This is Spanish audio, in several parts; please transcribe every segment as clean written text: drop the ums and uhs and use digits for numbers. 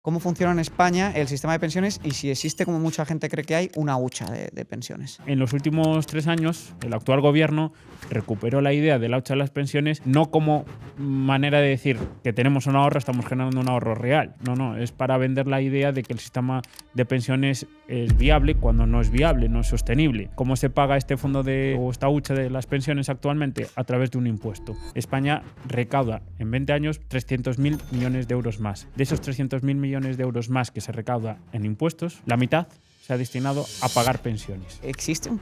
cómo funciona en España el sistema de pensiones y si existe, como mucha gente cree que hay, una hucha de pensiones. En los últimos 3 años, el actual gobierno recuperó la idea de la hucha de las pensiones no como manera de decir que tenemos un ahorro, estamos generando un ahorro real. No, es para vender la idea de que el sistema de pensiones es viable cuando no es viable, no es sostenible. ¿Cómo se paga este fondo o esta hucha de las pensiones actualmente? A través de un impuesto. España recauda en 20 años 300.000 millones de euros más. De esos 300.000 millones de euros más que se recauda en impuestos, la mitad se ha destinado a pagar pensiones. ¿Existe un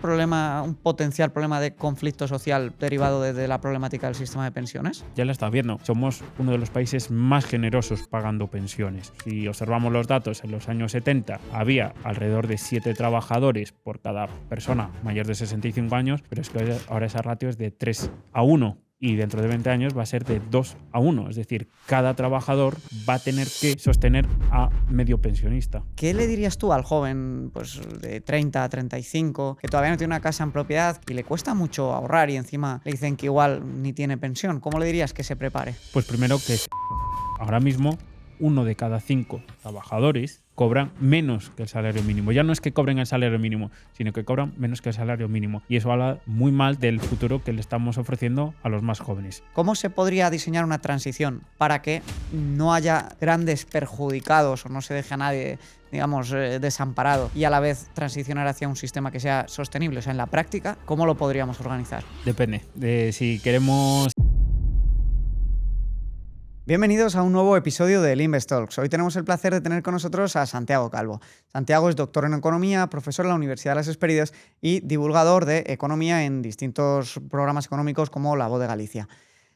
potencial problema de conflicto social derivado de la problemática del sistema de pensiones? Ya lo estás viendo, somos uno de los países más generosos pagando pensiones. Si observamos los datos, en los años 70 había alrededor de 7 trabajadores por cada persona mayor de 65 años, pero es que ahora esa ratio es de 3 a 1. Y dentro de 20 años va a ser de 2 a 1. Es decir, cada trabajador va a tener que sostener a medio pensionista. ¿Qué le dirías tú al joven de 30 a 35 que todavía no tiene una casa en propiedad y le cuesta mucho ahorrar y encima le dicen que igual ni tiene pensión? ¿Cómo le dirías que se prepare? Pues primero que ahora mismo 1 de cada 5 trabajadores cobran menos que el salario mínimo. Ya no es que cobren el salario mínimo, sino que cobran menos que el salario mínimo. Y eso habla muy mal del futuro que le estamos ofreciendo a los más jóvenes. ¿Cómo se podría diseñar una transición para que no haya grandes perjudicados o no se deje a nadie, digamos, desamparado y a la vez transicionar hacia un sistema que sea sostenible? O sea, en la práctica, ¿cómo lo podríamos organizar? Depende de si queremos... Bienvenidos a un nuevo episodio de Investalks. Hoy tenemos el placer de tener con nosotros a Santiago Calvo. Santiago es doctor en Economía, profesor en la Universidad de las Hespérides y divulgador de economía en distintos programas económicos como La Voz de Galicia.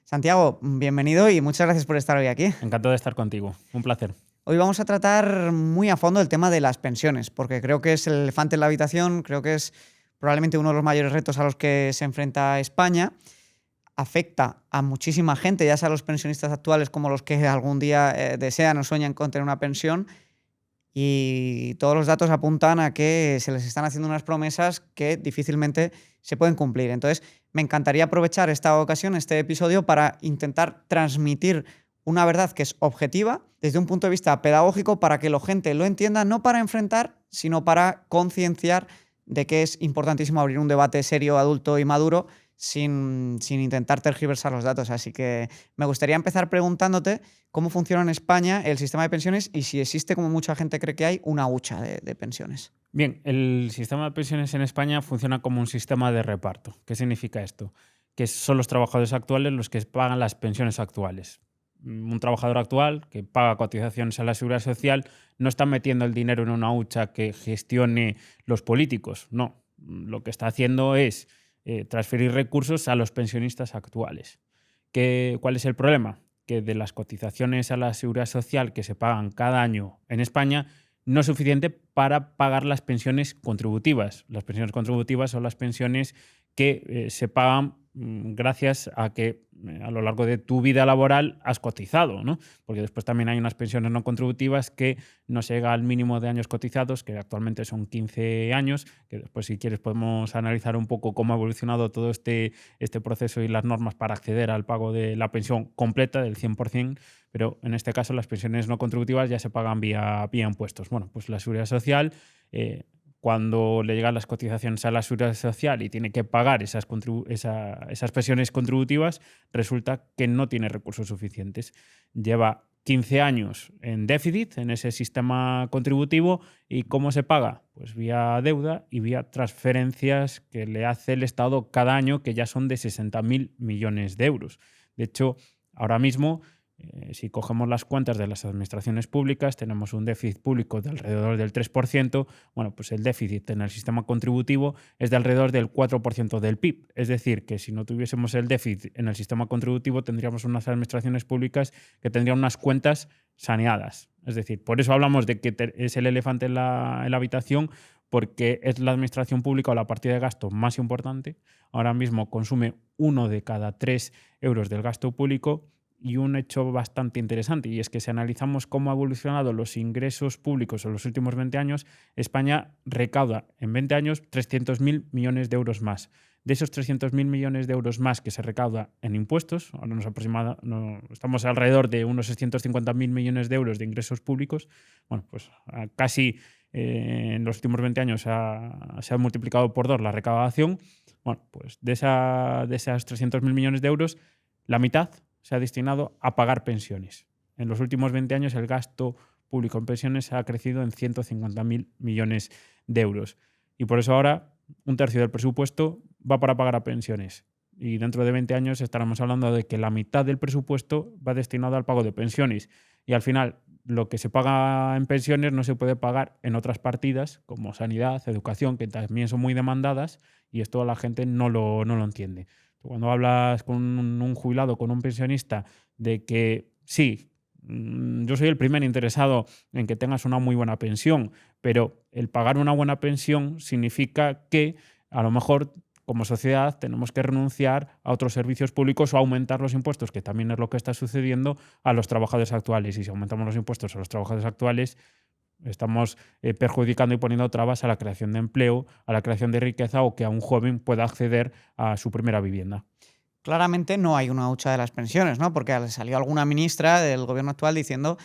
Santiago, bienvenido y muchas gracias por estar hoy aquí. Encantado de estar contigo. Un placer. Hoy vamos a tratar muy a fondo el tema de las pensiones, porque creo que es el elefante en la habitación, creo que es probablemente uno de los mayores retos a los que se enfrenta España. Afecta a muchísima gente, ya sea los pensionistas actuales como los que algún día desean o sueñan con tener una pensión, y todos los datos apuntan a que se les están haciendo unas promesas que difícilmente se pueden cumplir. Entonces, me encantaría aprovechar esta ocasión, este episodio, para intentar transmitir una verdad que es objetiva desde un punto de vista pedagógico para que la gente lo entienda, no para enfrentar, sino para concienciar de que es importantísimo abrir un debate serio, adulto y maduro sin intentar tergiversar los datos. Así que me gustaría empezar preguntándote cómo funciona en España el sistema de pensiones y si existe, como mucha gente cree que hay, una hucha de pensiones. Bien, el sistema de pensiones en España funciona como un sistema de reparto. ¿Qué significa esto? Que son los trabajadores actuales los que pagan las pensiones actuales. Un trabajador actual que paga cotizaciones a la Seguridad Social no está metiendo el dinero en una hucha que gestione los políticos. No, lo que está haciendo es transferir recursos a los pensionistas actuales. ¿Cuál es el problema? Que de las cotizaciones a la Seguridad Social que se pagan cada año en España no es suficiente para pagar las pensiones contributivas. Las pensiones contributivas son las pensiones que se pagan gracias a que a lo largo de tu vida laboral has cotizado, ¿no? Porque después también hay unas pensiones no contributivas que no se llega al mínimo de años cotizados, que actualmente son 15 años, que después, si quieres, podemos analizar un poco cómo ha evolucionado todo este proceso y las normas para acceder al pago de la pensión completa del 100%, pero en este caso las pensiones no contributivas ya se pagan vía impuestos. Bueno, pues la Seguridad Social, cuando le llegan las cotizaciones a la Seguridad Social y tiene que pagar esas pensiones contributivas, resulta que no tiene recursos suficientes. Lleva 15 años en déficit en ese sistema contributivo. ¿Y cómo se paga? Pues vía deuda y vía transferencias que le hace el Estado cada año, que ya son de 60.000 millones de euros. De hecho, ahora mismo, si cogemos las cuentas de las administraciones públicas, tenemos un déficit público de alrededor del 3%. Bueno, pues el déficit en el sistema contributivo es de alrededor del 4% del PIB. Es decir, que si no tuviésemos el déficit en el sistema contributivo, tendríamos unas administraciones públicas que tendrían unas cuentas saneadas. Es decir, por eso hablamos de que es el elefante en la habitación, porque es la administración pública o la partida de gasto más importante. Ahora mismo consume 1 de cada 3 euros del gasto público. Y un hecho bastante interesante, y es que si analizamos cómo han evolucionado los ingresos públicos en los últimos 20 años, España recauda en 20 años 300.000 millones de euros más. de esos 300.000 millones de euros más que se recauda en impuestos, ahora estamos alrededor de unos 650.000 millones de euros de ingresos públicos, bueno, pues casi en los últimos 20 años se ha multiplicado por 2 la recaudación. Bueno, pues de esas 300.000 millones de euros, la mitad se ha destinado a pagar pensiones. En los últimos 20 años el gasto público en pensiones ha crecido en 150.000 millones de euros. Y por eso ahora un tercio del presupuesto va para pagar a pensiones. Y dentro de 20 años estaremos hablando de que la mitad del presupuesto va destinado al pago de pensiones. Y al final, lo que se paga en pensiones no se puede pagar en otras partidas, como sanidad, educación, que también son muy demandadas, y esto la gente no lo entiende. Cuando hablas con un jubilado, con un pensionista, de que sí, yo soy el primer interesado en que tengas una muy buena pensión, pero el pagar una buena pensión significa que a lo mejor como sociedad tenemos que renunciar a otros servicios públicos o aumentar los impuestos, que también es lo que está sucediendo a los trabajadores actuales. Y si aumentamos los impuestos a los trabajadores actuales, estamos perjudicando y poniendo trabas a la creación de empleo, a la creación de riqueza o que a un joven pueda acceder a su primera vivienda. Claramente no hay una hucha de las pensiones, ¿no? Porque salió alguna ministra del gobierno actual diciendo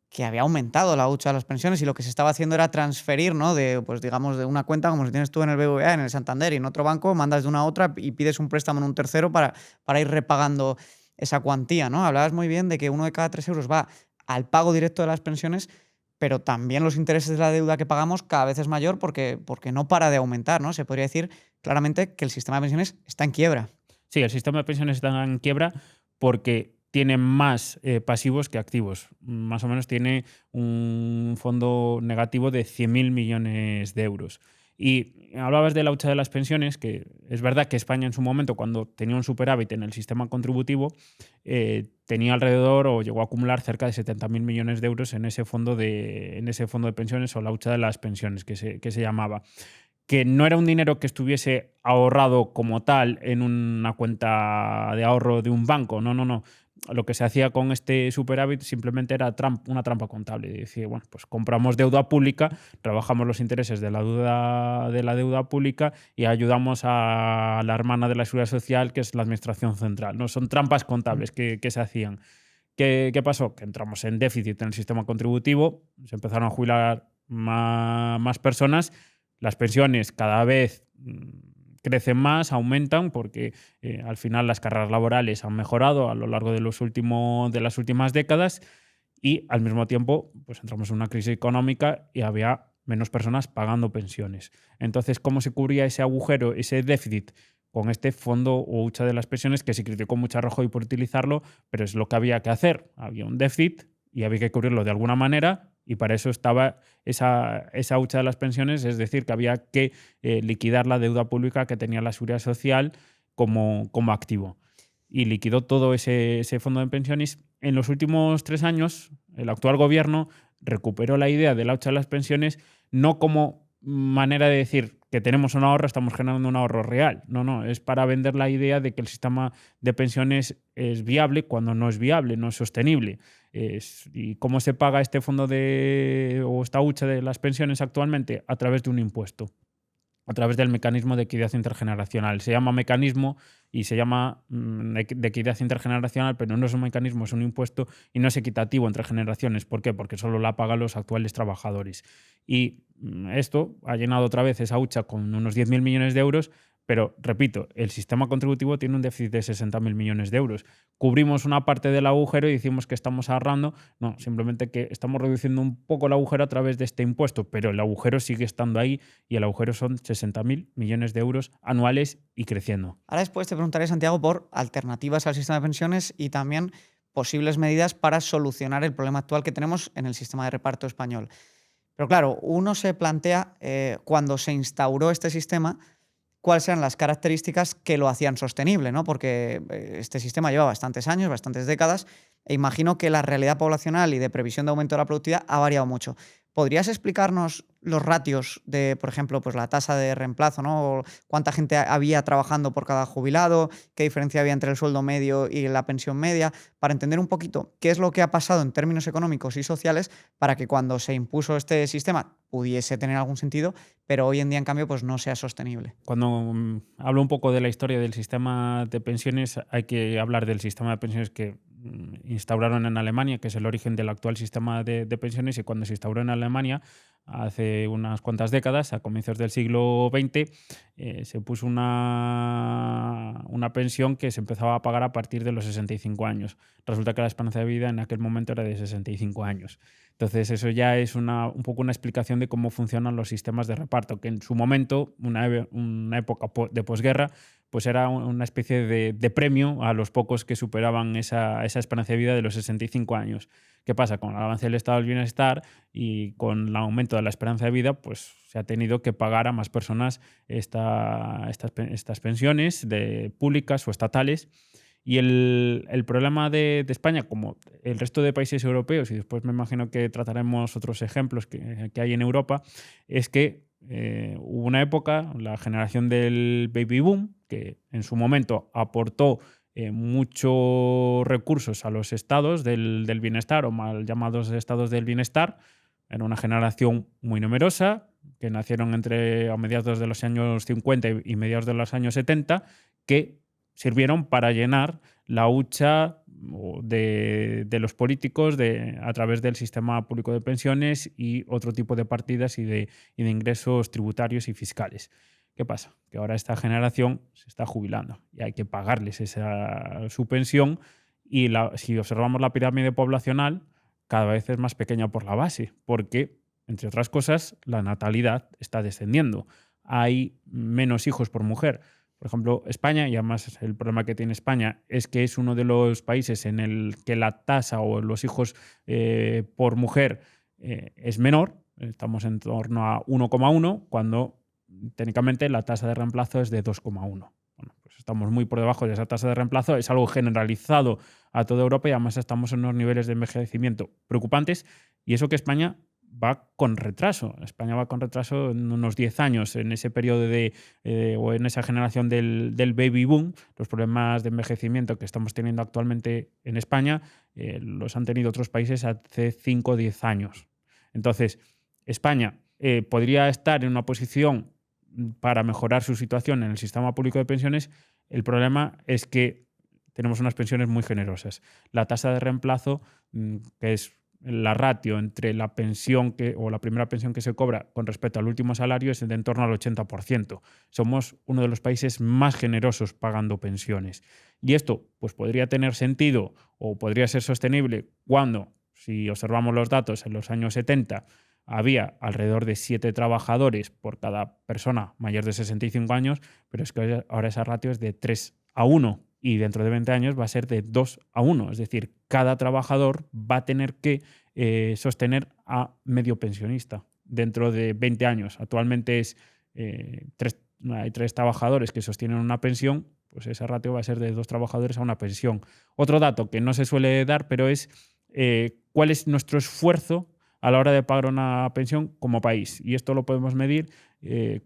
que había aumentado la hucha de las pensiones y lo que se estaba haciendo era transferir, ¿no? Pues digamos, de una cuenta, como si tienes tú en el BBVA, en el Santander y en otro banco, mandas de una a otra y pides un préstamo en un tercero para ir repagando esa cuantía, ¿no? Hablabas muy bien de que 1 de cada 3 euros va al pago directo de las pensiones, pero también los intereses de la deuda que pagamos cada vez es mayor porque no para de aumentar, ¿no? Se podría decir claramente que el sistema de pensiones está en quiebra. Sí, el sistema de pensiones está en quiebra porque tiene más pasivos que activos. Más o menos tiene un fondo negativo de 100.000 millones de euros. Y hablabas de la hucha de las pensiones, que es verdad que España en su momento, cuando tenía un superávit en el sistema contributivo, tenía alrededor o llegó a acumular cerca de 70.000 millones de euros en ese fondo de pensiones, o la hucha de las pensiones, que se llamaba. Que no era un dinero que estuviese ahorrado como tal en una cuenta de ahorro de un banco, no. Lo que se hacía con este superávit simplemente era una trampa contable. Decir, bueno, pues compramos deuda pública, trabajamos los intereses de la deuda pública y ayudamos a la hermana de la Seguridad Social, que es la Administración Central, ¿no? Son trampas contables que se hacían. ¿Qué pasó? Que entramos en déficit en el sistema contributivo, se empezaron a jubilar más personas. Las pensiones cada vez crecen más, aumentan, porque al final las carreras laborales han mejorado a lo largo de las últimas décadas y al mismo tiempo pues entramos en una crisis económica y había menos personas pagando pensiones. Entonces, ¿cómo se cubría ese agujero, ese déficit? Con este fondo o hucha de las pensiones, que se criticó mucho a Rajoy por utilizarlo, pero es lo que había que hacer. Había un déficit y había que cubrirlo de alguna manera. Y para eso estaba esa hucha de las pensiones, es decir, que había que liquidar la deuda pública que tenía la Seguridad Social como activo. Y liquidó todo ese fondo de pensiones. En los últimos 3 años, el actual gobierno recuperó la idea de la hucha de las pensiones no como manera de decir que tenemos un ahorro, estamos generando un ahorro real. No, es para vender la idea de que el sistema de pensiones es viable cuando no es viable, no es sostenible. ¿Y cómo se paga este fondo o esta hucha de las pensiones actualmente? A través de un impuesto, a través del mecanismo de equidad intergeneracional. Se llama mecanismo y se llama de equidad intergeneracional, pero no es un mecanismo, es un impuesto y no es equitativo entre generaciones. ¿Por qué? Porque solo la pagan los actuales trabajadores. Y esto ha llenado otra vez esa hucha con unos 10.000 millones de euros, pero, repito, el sistema contributivo tiene un déficit de 60.000 millones de euros. Cubrimos una parte del agujero y decimos que estamos ahorrando. No, simplemente que estamos reduciendo un poco el agujero a través de este impuesto, pero el agujero sigue estando ahí y el agujero son 60.000 millones de euros anuales y creciendo. Ahora después te preguntaré, Santiago, por alternativas al sistema de pensiones y también posibles medidas para solucionar el problema actual que tenemos en el sistema de reparto español. Pero claro, uno se plantea, cuando se instauró este sistema, cuáles eran las características que lo hacían sostenible, ¿no? Porque este sistema lleva bastantes años, bastantes décadas, e imagino que la realidad poblacional y de previsión de aumento de la productividad ha variado mucho. ¿Podrías explicarnos los ratios de, por ejemplo, pues la tasa de reemplazo, ¿no? O cuánta gente había trabajando por cada jubilado, qué diferencia había entre el sueldo medio y la pensión media, para entender un poquito qué es lo que ha pasado en términos económicos y sociales para que cuando se impuso este sistema pudiese tener algún sentido, pero hoy en día, en cambio, pues no sea sostenible? Cuando hablo un poco de la historia del sistema de pensiones, hay que hablar del sistema de pensiones que instauraron en Alemania, que es el origen del actual sistema de pensiones, y cuando se instauró en Alemania, hace unas cuantas décadas, a comienzos del siglo XX, se puso una pensión que se empezaba a pagar a partir de los 65 años. Resulta que la esperanza de vida en aquel momento era de 65 años. Entonces, eso ya es un poco una explicación de cómo funcionan los sistemas de reparto, que en su momento, una época de posguerra, pues era una especie de premio a los pocos que superaban esa esperanza de vida de los 65 años. ¿Qué pasa? Con el avance del estado del bienestar y con el aumento de la esperanza de vida, pues se ha tenido que pagar a más personas estas pensiones públicas o estatales. Y el problema de España, como el resto de países europeos, y después me imagino que trataremos otros ejemplos que hay en Europa, es que hubo una época, la generación del baby boom, que en su momento aportó muchos recursos a los estados del bienestar, o mal llamados estados del bienestar. Era una generación muy numerosa, que nacieron a mediados de los años 50 y mediados de los años 70, que sirvieron para llenar la hucha de los políticos a través del sistema público de pensiones y otro tipo de partidas y de ingresos tributarios y fiscales. ¿Qué pasa? Que ahora esta generación se está jubilando y hay que pagarles su pensión, y si observamos la pirámide poblacional, cada vez es más pequeña por la base, porque, entre otras cosas, la natalidad está descendiendo. Hay menos hijos por mujer. Por ejemplo, España, y además el problema que tiene España es que es uno de los países en el que la tasa o los hijos por mujer es menor. Estamos en torno a 1,1, cuando técnicamente la tasa de reemplazo es de 2,1. Bueno, pues estamos muy por debajo de esa tasa de reemplazo. Es algo generalizado a toda Europa y además estamos en unos niveles de envejecimiento preocupantes, y eso que España va con retraso. España va con retraso en unos 10 años en ese periodo o en esa generación del baby boom. Los problemas de envejecimiento que estamos teniendo actualmente en España los han tenido otros países hace 5 o 10 años. Entonces, España podría estar en una posición para mejorar su situación en el sistema público de pensiones. El problema es que tenemos unas pensiones muy generosas. La tasa de reemplazo, que es la ratio entre la pensión o la primera pensión que se cobra con respecto al último salario, es de en torno al 80%. Somos uno de los países más generosos pagando pensiones. Y esto pues podría tener sentido o podría ser sostenible cuando, si observamos los datos, en los años 70 había alrededor de 7 trabajadores por cada persona mayor de 65 años, pero es que ahora esa ratio es de 3:1. Y dentro de 20 años va a ser de 2:1. Es decir, cada trabajador va a tener que sostener a medio pensionista dentro de 20 años. Actualmente hay 3 trabajadores que sostienen una pensión, pues esa ratio va a ser de 2 trabajadores a una pensión. Otro dato que no se suele dar, pero es cuál es nuestro esfuerzo a la hora de pagar una pensión como país. Y esto lo podemos medir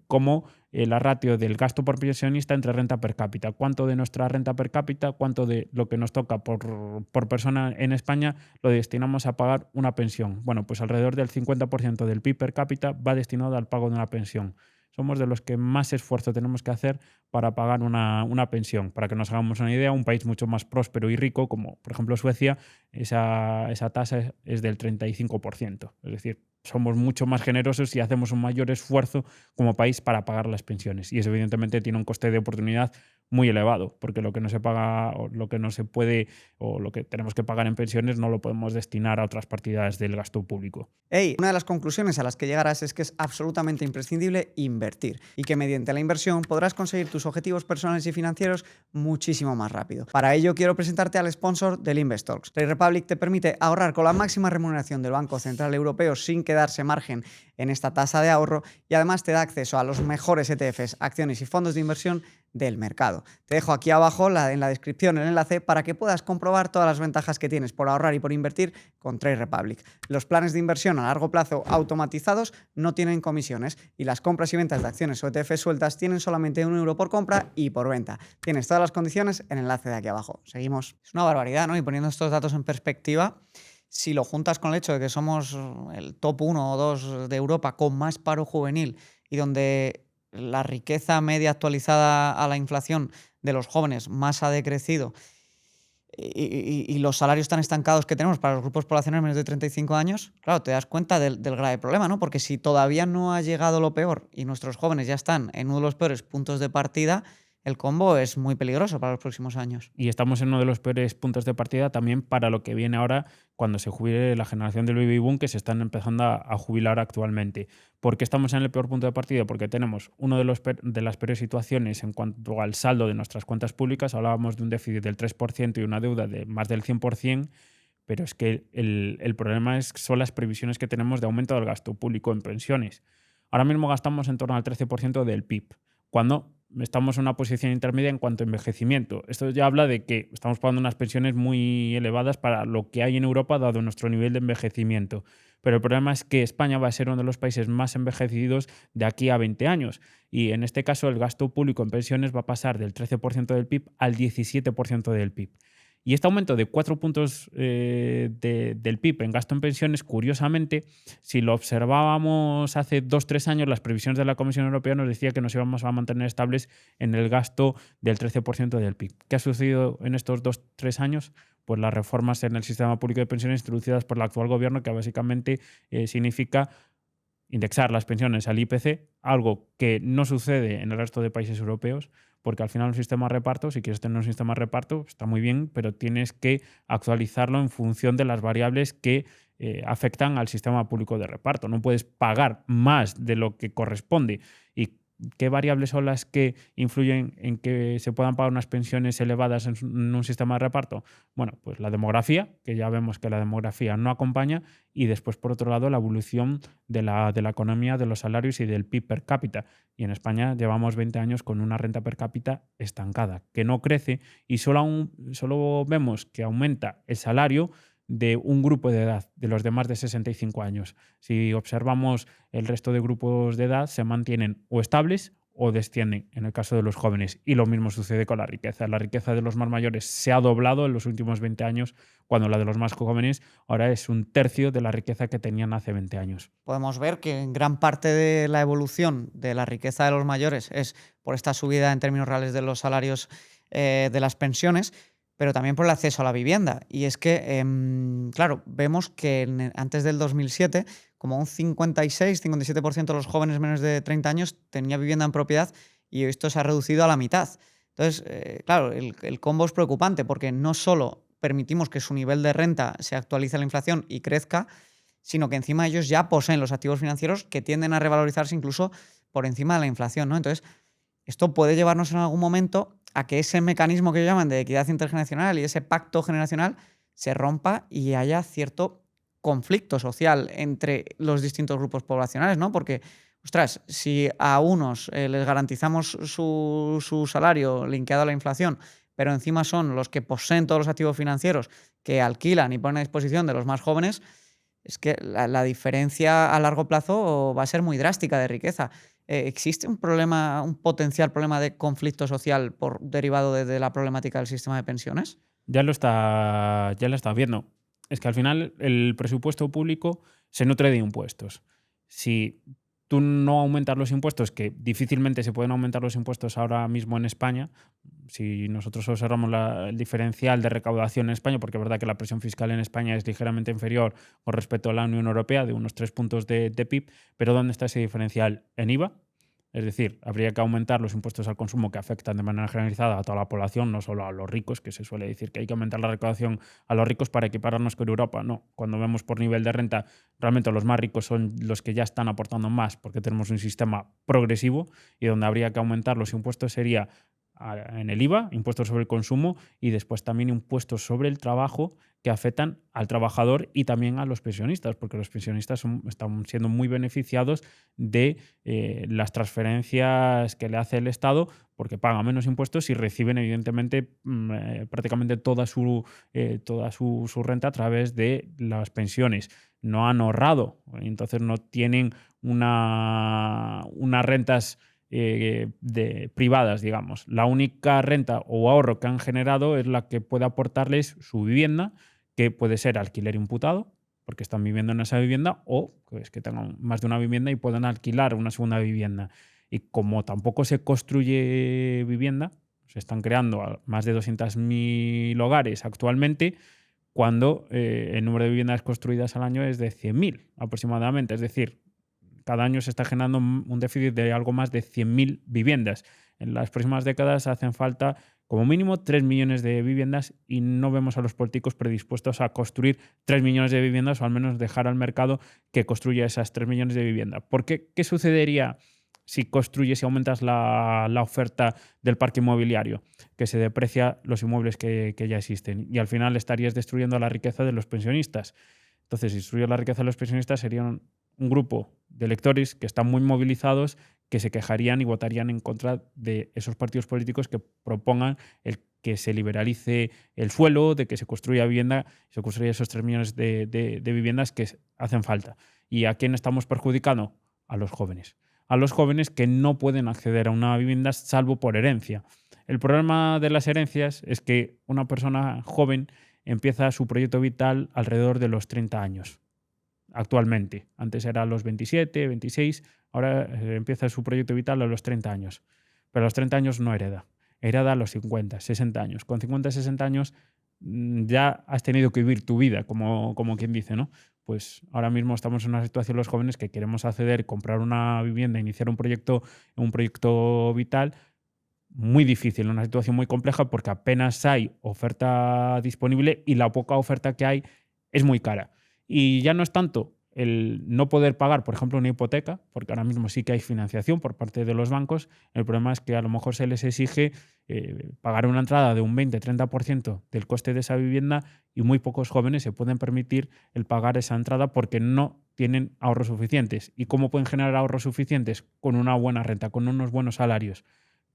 como la ratio del gasto por pensionista entre renta per cápita. ¿Cuánto de nuestra renta per cápita, cuánto de lo que nos toca por persona en España lo destinamos a pagar una pensión? Bueno, pues alrededor del 50% del PIB per cápita va destinado al pago de una pensión. Somos de los que más esfuerzo tenemos que hacer para pagar una pensión. Para que nos hagamos una idea, un país mucho más próspero y rico, como por ejemplo Suecia, esa tasa es del 35%. Es decir, somos mucho más generosos y hacemos un mayor esfuerzo como país para pagar las pensiones. Y eso evidentemente tiene un coste de oportunidad muy elevado, porque lo que no se paga o lo que no se puede o lo que tenemos que pagar en pensiones no lo podemos destinar a otras partidas del gasto público. Una de las conclusiones a las que llegarás es que es absolutamente imprescindible invertir y que mediante la inversión podrás conseguir tus objetivos personales y financieros muchísimo más rápido. Para ello quiero presentarte al sponsor del Investalks. Trade Republic te permite ahorrar con la máxima remuneración del Banco Central Europeo sin que quedarse margen en esta tasa de ahorro y además te da acceso a los mejores ETFs, acciones y fondos de inversión del mercado. Te dejo aquí abajo en la descripción el enlace para que puedas comprobar todas las ventajas que tienes por ahorrar y por invertir con Trade Republic. Los planes de inversión a largo plazo automatizados no tienen comisiones y las compras y ventas de acciones o ETFs sueltas tienen solamente 1 euro por compra y por venta. Tienes todas las condiciones en el enlace de aquí abajo. Seguimos. Es una barbaridad, ¿no? Y poniendo estos datos en perspectiva, si lo juntas con el hecho de que somos el top 1 o 2 de Europa con más paro juvenil y donde la riqueza media actualizada a la inflación de los jóvenes más ha decrecido y los salarios tan estancados que tenemos para los grupos poblacionales menos de 35 años, claro, te das cuenta del grave problema, ¿no? Porque si todavía no ha llegado lo peor y nuestros jóvenes ya están en uno de los peores puntos de partida, el combo es muy peligroso para los próximos años. Y estamos en uno de los peores puntos de partida también para lo que viene ahora cuando se jubile la generación del baby boom que se están empezando a jubilar actualmente. ¿Por qué estamos en el peor punto de partida? Porque tenemos uno de las peores situaciones en cuanto al saldo de nuestras cuentas públicas. Hablábamos de un déficit del 3% y una deuda de más del 100%, pero es que el problema son las previsiones que tenemos de aumento del gasto público en pensiones. Ahora mismo gastamos en torno al 13% del PIB, cuando estamos en una posición intermedia en cuanto a envejecimiento. Esto ya habla de que estamos pagando unas pensiones muy elevadas para lo que hay en Europa, dado nuestro nivel de envejecimiento. Pero el problema es que España va a ser uno de los países más envejecidos de aquí a 20 años. Y en este caso el gasto público en pensiones va a pasar del 13% del PIB al 17% del PIB. Y este aumento de 4 puntos del PIB en gasto en pensiones, curiosamente, si lo observábamos hace 2-3 años, las previsiones de la Comisión Europea nos decía que nos íbamos a mantener estables en el gasto del 13% del PIB. ¿Qué ha sucedido en estos 2-3 años? Pues las reformas en el sistema público de pensiones introducidas por el actual gobierno, que básicamente significa indexar las pensiones al IPC, algo que no sucede en el resto de países europeos, porque al final un sistema de reparto, si quieres tener un sistema de reparto, está muy bien, pero tienes que actualizarlo en función de las variables que afectan al sistema público de reparto. No puedes pagar más de lo que corresponde. ¿Y qué variables son las que influyen en que se puedan pagar unas pensiones elevadas en un sistema de reparto? Bueno, pues la demografía, que ya vemos que la demografía no acompaña, y después, por otro lado, la evolución de la economía, de los salarios y del PIB per cápita. Y en España llevamos 20 años con una renta per cápita estancada, que no crece, y solo vemos que aumenta el salario de un grupo de edad, de los de más de 65 años. Si observamos el resto de grupos de edad, se mantienen o estables o descienden en el caso de los jóvenes. Y lo mismo sucede con la riqueza. La riqueza de los más mayores se ha doblado en los últimos 20 años, cuando la de los más jóvenes ahora es 1/3 de la riqueza que tenían hace 20 años. Podemos ver que en gran parte de la evolución de la riqueza de los mayores es por esta subida en términos reales de los salarios de las pensiones, pero también por el acceso a la vivienda. Y es que, claro, vemos que antes del 2007, como un 56-57% de los jóvenes menos de 30 años tenía vivienda en propiedad y esto se ha reducido a la mitad. Entonces, claro, el combo es preocupante porque no solo permitimos que su nivel de renta se actualice a la inflación y crezca, sino que encima ellos ya poseen los activos financieros que tienden a revalorizarse incluso por encima de la inflación, ¿no? Entonces, esto puede llevarnos en algún momento a que ese mecanismo que llaman de equidad intergeneracional y ese pacto generacional se rompa y haya cierto conflicto social entre los distintos grupos poblacionales, ¿no? Porque, ostras, si a unos les garantizamos su salario linkeado a la inflación, pero encima son los que poseen todos los activos financieros que alquilan y ponen a disposición de los más jóvenes, es que la diferencia a largo plazo va a ser muy drástica de riqueza. ¿Existe un potencial problema de conflicto social derivado de la problemática del sistema de pensiones? Ya lo está viendo. Es que al final el presupuesto público se nutre de impuestos. Si tú no aumentas los impuestos, que difícilmente se pueden aumentar los impuestos ahora mismo en España, si nosotros observamos el diferencial de recaudación en España, porque es verdad que la presión fiscal en España es ligeramente inferior con respecto a la Unión Europea, de unos 3 puntos de PIB, pero ¿dónde está ese diferencial? En IVA. Es decir, habría que aumentar los impuestos al consumo que afectan de manera generalizada a toda la población, no solo a los ricos, que se suele decir que hay que aumentar la recaudación a los ricos para equipararnos con Europa. No, cuando vemos por nivel de renta, realmente los más ricos son los que ya están aportando más porque tenemos un sistema progresivo, y donde habría que aumentar los impuestos sería en el IVA, impuestos sobre el consumo, y después también impuestos sobre el trabajo que afectan al trabajador y también a los pensionistas, porque los pensionistas están siendo muy beneficiados de las transferencias que le hace el Estado, porque pagan menos impuestos y reciben, evidentemente, prácticamente toda su renta a través de las pensiones. No han ahorrado, entonces no tienen unas rentas privadas, digamos. La única renta o ahorro que han generado es la que puede aportarles su vivienda, que puede ser alquiler imputado, porque están viviendo en esa vivienda, o pues, que tengan más de una vivienda y puedan alquilar una segunda vivienda. Y como tampoco se construye vivienda, se están creando más de 200.000 hogares actualmente, cuando el número de viviendas construidas al año es de 100.000 aproximadamente. Es decir, cada año se está generando un déficit de algo más de 100.000 viviendas. En las próximas décadas hacen falta como mínimo 3 millones de viviendas y no vemos a los políticos predispuestos a construir 3 millones de viviendas o al menos dejar al mercado que construya esas 3 millones de viviendas. ¿Por qué? ¿Qué sucedería si construyes y aumentas la oferta del parque inmobiliario? Que se deprecia los inmuebles que ya existen y al final estarías destruyendo la riqueza de los pensionistas. Entonces, si destruyes la riqueza de los pensionistas, serían un grupo de electores que están muy movilizados, que se quejarían y votarían en contra de esos partidos políticos que propongan el que se liberalice el suelo, de que se construya vivienda, se construya esos 3 millones de viviendas que hacen falta. ¿Y a quién estamos perjudicando? A los jóvenes. A los jóvenes que no pueden acceder a una vivienda salvo por herencia. El problema de las herencias es que una persona joven empieza su proyecto vital alrededor de los 30 años. Actualmente. Antes era a los 27, 26, ahora empieza su proyecto vital a los 30 años. Pero a los 30 años no hereda. Hereda a los 50, 60 años. Con 50, 60 años ya has tenido que vivir tu vida, como quien dice, ¿no? Pues ahora mismo estamos en una situación los jóvenes que queremos acceder, comprar una vivienda, iniciar un proyecto vital muy difícil, una situación muy compleja porque apenas hay oferta disponible y la poca oferta que hay es muy cara. Y ya no es tanto el no poder pagar, por ejemplo, una hipoteca, porque ahora mismo sí que hay financiación por parte de los bancos. El problema es que a lo mejor se les exige pagar una entrada de un 20-30% del coste de esa vivienda y muy pocos jóvenes se pueden permitir el pagar esa entrada porque no tienen ahorros suficientes. ¿Y cómo pueden generar ahorros suficientes? Con una buena renta, con unos buenos salarios.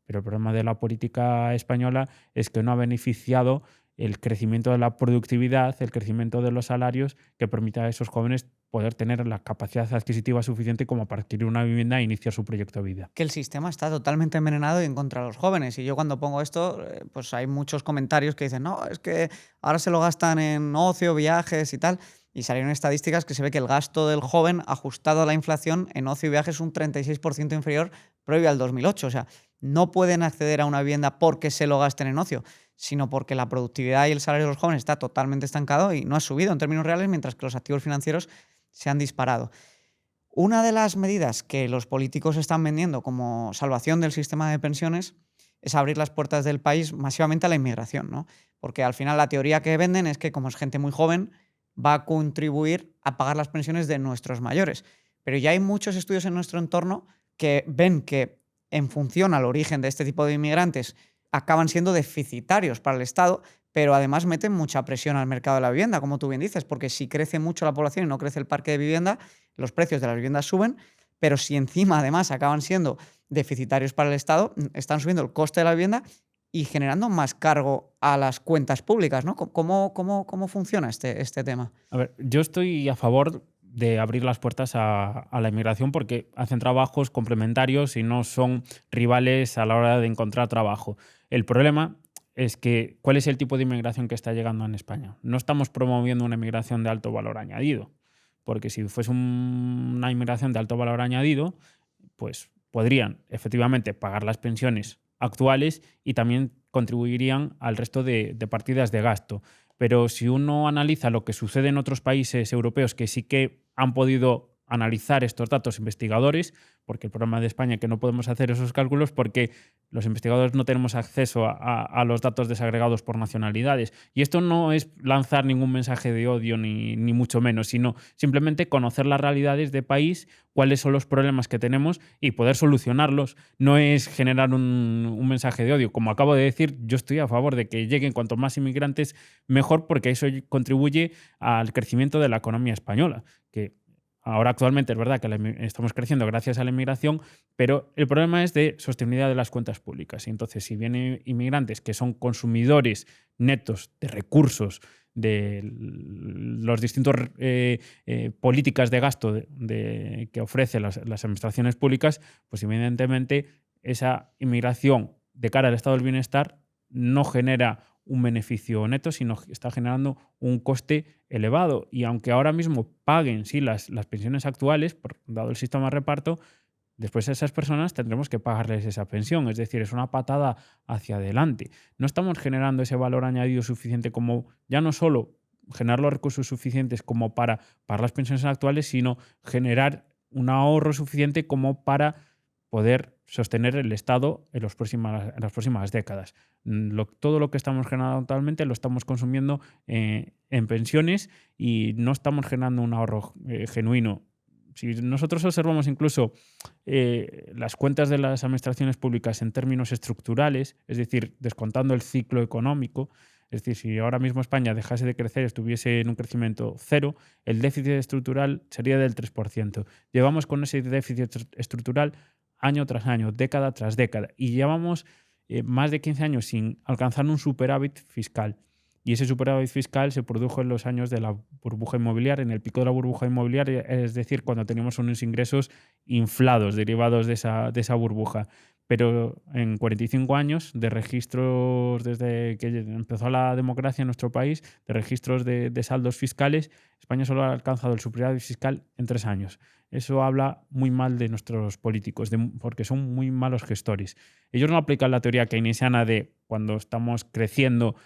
Pero el problema de la política española es que no ha beneficiado el crecimiento de la productividad, el crecimiento de los salarios que permita a esos jóvenes poder tener la capacidad adquisitiva suficiente como para adquirir una vivienda e iniciar su proyecto de vida. Que el sistema está totalmente envenenado y en contra de los jóvenes. Y yo cuando pongo esto, pues hay muchos comentarios que dicen, no, es que ahora se lo gastan en ocio, viajes y tal. Y salieron estadísticas que se ve que el gasto del joven ajustado a la inflación en ocio y viajes es un 36% inferior previo al 2008. O sea, no pueden acceder a una vivienda porque se lo gasten en ocio, sino porque la productividad y el salario de los jóvenes está totalmente estancado y no ha subido en términos reales, mientras que los activos financieros se han disparado. Una de las medidas que los políticos están vendiendo como salvación del sistema de pensiones es abrir las puertas del país masivamente a la inmigración, ¿no? Porque al final la teoría que venden es que como es gente muy joven, va a contribuir a pagar las pensiones de nuestros mayores. Pero ya hay muchos estudios en nuestro entorno que ven que en función al origen de este tipo de inmigrantes acaban siendo deficitarios para el Estado, pero además meten mucha presión al mercado de la vivienda, como tú bien dices, porque si crece mucho la población y no crece el parque de vivienda, los precios de las viviendas suben, pero si encima además acaban siendo deficitarios para el Estado, están subiendo el coste de la vivienda y generando más cargo a las cuentas públicas, ¿no? ¿Cómo funciona este tema? A ver, yo estoy a favor de abrir las puertas a la inmigración porque hacen trabajos complementarios y no son rivales a la hora de encontrar trabajo. El problema es que, ¿cuál es el tipo de inmigración que está llegando en España? No estamos promoviendo una inmigración de alto valor añadido, porque si fuese una inmigración de alto valor añadido, pues podrían efectivamente pagar las pensiones actuales y también contribuirían al resto de partidas de gasto. Pero si uno analiza lo que sucede en otros países europeos que sí que han podido analizar estos datos investigadores, porque el problema de España es que no podemos hacer esos cálculos porque los investigadores no tenemos acceso a los datos desagregados por nacionalidades. Y esto no es lanzar ningún mensaje de odio ni mucho menos, sino simplemente conocer las realidades de país, cuáles son los problemas que tenemos y poder solucionarlos. No es generar un mensaje de odio. Como acabo de decir, yo estoy a favor de que lleguen cuantos más inmigrantes mejor, porque eso contribuye al crecimiento de la economía española, que ahora actualmente es verdad que estamos creciendo gracias a la inmigración, pero el problema es de sostenibilidad de las cuentas públicas. Y entonces, si vienen inmigrantes que son consumidores netos de recursos de los distintos políticas de gasto que ofrecen las administraciones públicas, pues evidentemente esa inmigración de cara al estado del bienestar no genera un beneficio neto, sino que está generando un coste elevado. Y aunque ahora mismo paguen sí, las pensiones actuales, dado el sistema de reparto, después a esas personas tendremos que pagarles esa pensión. Es decir, es una patada hacia adelante. No estamos generando ese valor añadido suficiente como ya no solo generar los recursos suficientes como para pagar las pensiones actuales, sino generar un ahorro suficiente como para poder sostener el Estado en las próximas décadas. Todo lo que estamos generando actualmente lo estamos consumiendo en pensiones y no estamos generando un ahorro genuino. Si nosotros observamos incluso las cuentas de las administraciones públicas en términos estructurales, es decir, descontando el ciclo económico, es decir, si ahora mismo España dejase de crecer, estuviese en un crecimiento cero, el déficit estructural sería del 3%. Llevamos con ese déficit estructural año tras año, década tras década, y llevamos más de 15 años sin alcanzar un superávit fiscal. Y ese superávit fiscal se produjo en los años de la burbuja inmobiliaria, en el pico de la burbuja inmobiliaria, es decir, cuando teníamos unos ingresos inflados derivados de esa burbuja. Pero en 45 años de registros, desde que empezó la democracia en nuestro país, de registros de saldos fiscales, España solo ha alcanzado el superávit fiscal en 3 años. Eso habla muy mal de nuestros políticos, porque son muy malos gestores. Ellos no aplican la teoría keynesiana de cuando estamos creciendo,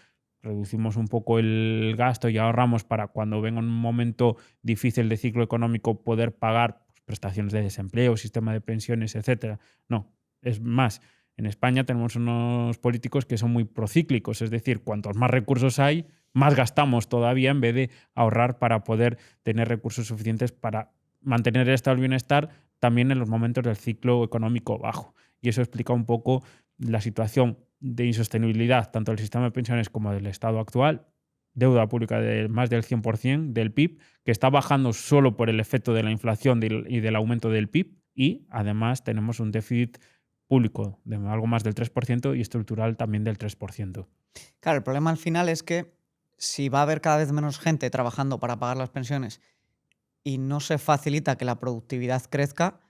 reducimos un poco el gasto y ahorramos para cuando venga un momento difícil de ciclo económico poder pagar prestaciones de desempleo, sistema de pensiones, etcétera. No, es más, en España tenemos unos políticos que son muy procíclicos, es decir, cuantos más recursos hay, más gastamos todavía en vez de ahorrar para poder tener recursos suficientes para mantener el estado del bienestar también en los momentos del ciclo económico bajo. Y eso explica un poco la situación de insostenibilidad tanto del sistema de pensiones como del Estado actual, deuda pública de más del 100% del PIB, que está bajando solo por el efecto de la inflación y del aumento del PIB, y además tenemos un déficit público de algo más del 3% y estructural también del 3%. Claro, el problema al final es que si va a haber cada vez menos gente trabajando para pagar las pensiones y no se facilita que la productividad crezca,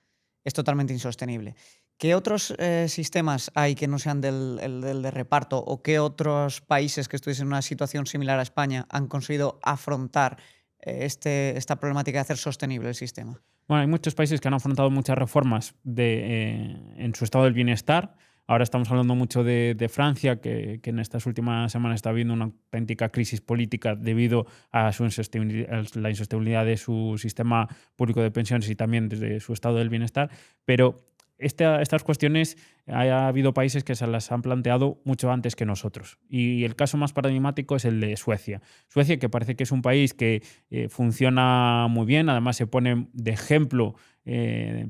es totalmente insostenible. ¿Qué otros sistemas hay que no sean del de reparto o qué otros países que estuviesen en una situación similar a España han conseguido afrontar esta problemática de hacer sostenible el sistema? Bueno, hay muchos países que han afrontado muchas reformas en su estado del bienestar. Ahora estamos hablando mucho de Francia, que en estas últimas semanas está habiendo una auténtica crisis política debido a la insostenibilidad de su sistema público de pensiones y también desde su estado del bienestar. Pero estas cuestiones ha habido países que se las han planteado mucho antes que nosotros. Y el caso más paradigmático es el de Suecia. Suecia, que parece que es un país que funciona muy bien, además se pone de ejemplo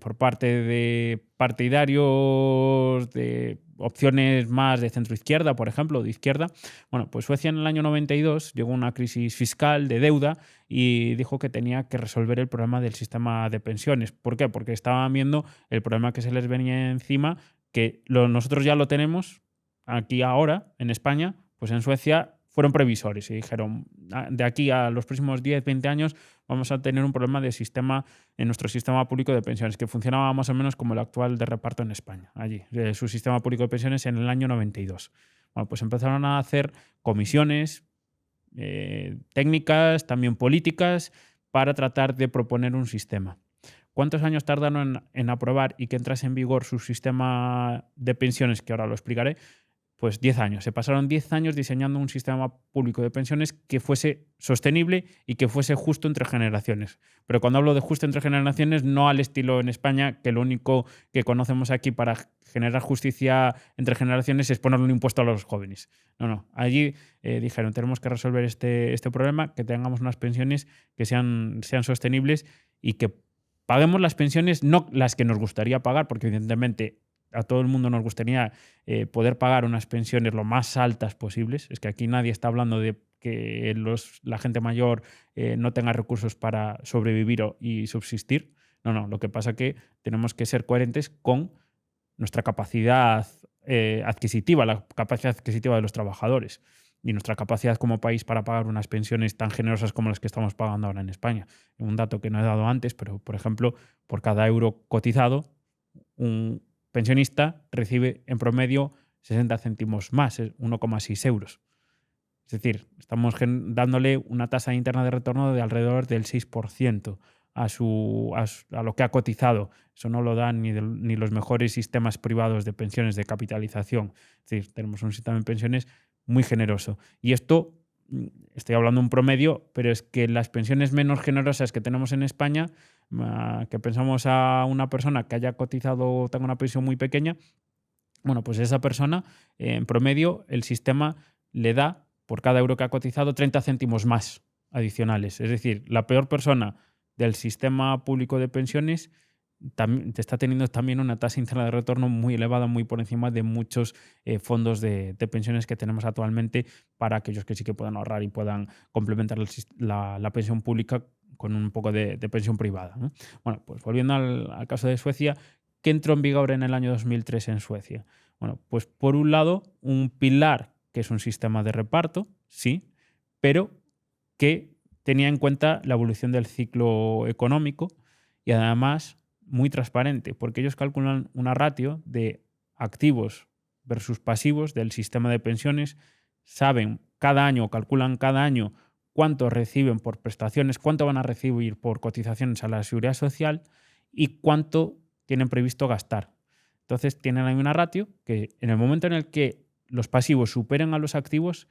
por parte de partidarios de opciones más de centro-izquierda, por ejemplo, de izquierda. Bueno, pues Suecia en el año 92 llegó a una crisis fiscal de deuda y dijo que tenía que resolver el problema del sistema de pensiones. ¿Por qué? Porque estaban viendo el problema que se les venía encima, que nosotros ya lo tenemos aquí ahora, en España, pues en Suecia fueron previsores y dijeron, de aquí a los próximos 10, 20 años vamos a tener un problema en nuestro sistema público de pensiones, que funcionaba más o menos como el actual de reparto en España, allí, su sistema público de pensiones en el año 92. Bueno, pues empezaron a hacer comisiones técnicas, también políticas, para tratar de proponer un sistema. ¿Cuántos años tardaron en aprobar y que entrase en vigor su sistema de pensiones, que ahora lo explicaré? Pues 10 años. Se pasaron 10 años diseñando un sistema público de pensiones que fuese sostenible y que fuese justo entre generaciones. Pero cuando hablo de justo entre generaciones, no al estilo en España, que lo único que conocemos aquí para generar justicia entre generaciones es ponerle un impuesto a los jóvenes. No. Allí dijeron, tenemos que resolver este problema, que tengamos unas pensiones que sean sostenibles y que paguemos las pensiones, no las que nos gustaría pagar, porque evidentemente a todo el mundo nos gustaría poder pagar unas pensiones lo más altas posibles. Es que aquí nadie está hablando de que la gente mayor no tenga recursos para sobrevivir y subsistir. No. Lo que pasa es que tenemos que ser coherentes con nuestra capacidad adquisitiva, la capacidad adquisitiva de los trabajadores y nuestra capacidad como país para pagar unas pensiones tan generosas como las que estamos pagando ahora en España. Un dato que no he dado antes, pero por ejemplo, por cada euro cotizado, un pensionista recibe en promedio 60 céntimos más, 1,6 euros. Es decir, estamos dándole una tasa interna de retorno de alrededor del 6% a lo que ha cotizado. Eso no lo dan ni los mejores sistemas privados de pensiones de capitalización. Es decir, tenemos un sistema de pensiones muy generoso. Y esto, estoy hablando de un promedio, pero es que las pensiones menos generosas que tenemos en España, que pensamos a una persona que haya cotizado o tenga una pensión muy pequeña, bueno, pues esa persona, en promedio, el sistema le da, por cada euro que ha cotizado, 30 céntimos más adicionales. Es decir, la peor persona del sistema público de pensiones está teniendo también una tasa interna de retorno muy elevada, muy por encima de muchos fondos de pensiones que tenemos actualmente para aquellos que sí que puedan ahorrar y puedan complementar la pensión pública con un poco de pensión privada, ¿no? Bueno, pues volviendo al caso de Suecia, ¿qué entró en vigor en el año 2003 en Suecia? Bueno, pues por un lado, un pilar que es un sistema de reparto, sí, pero que tenía en cuenta la evolución del ciclo económico y además muy transparente, porque ellos calculan una ratio de activos versus pasivos del sistema de pensiones, saben cada año, calculan cada año cuánto reciben por prestaciones, cuánto van a recibir por cotizaciones a la seguridad social y cuánto tienen previsto gastar. Entonces tienen ahí una ratio que en el momento en el que los pasivos superen a los activos,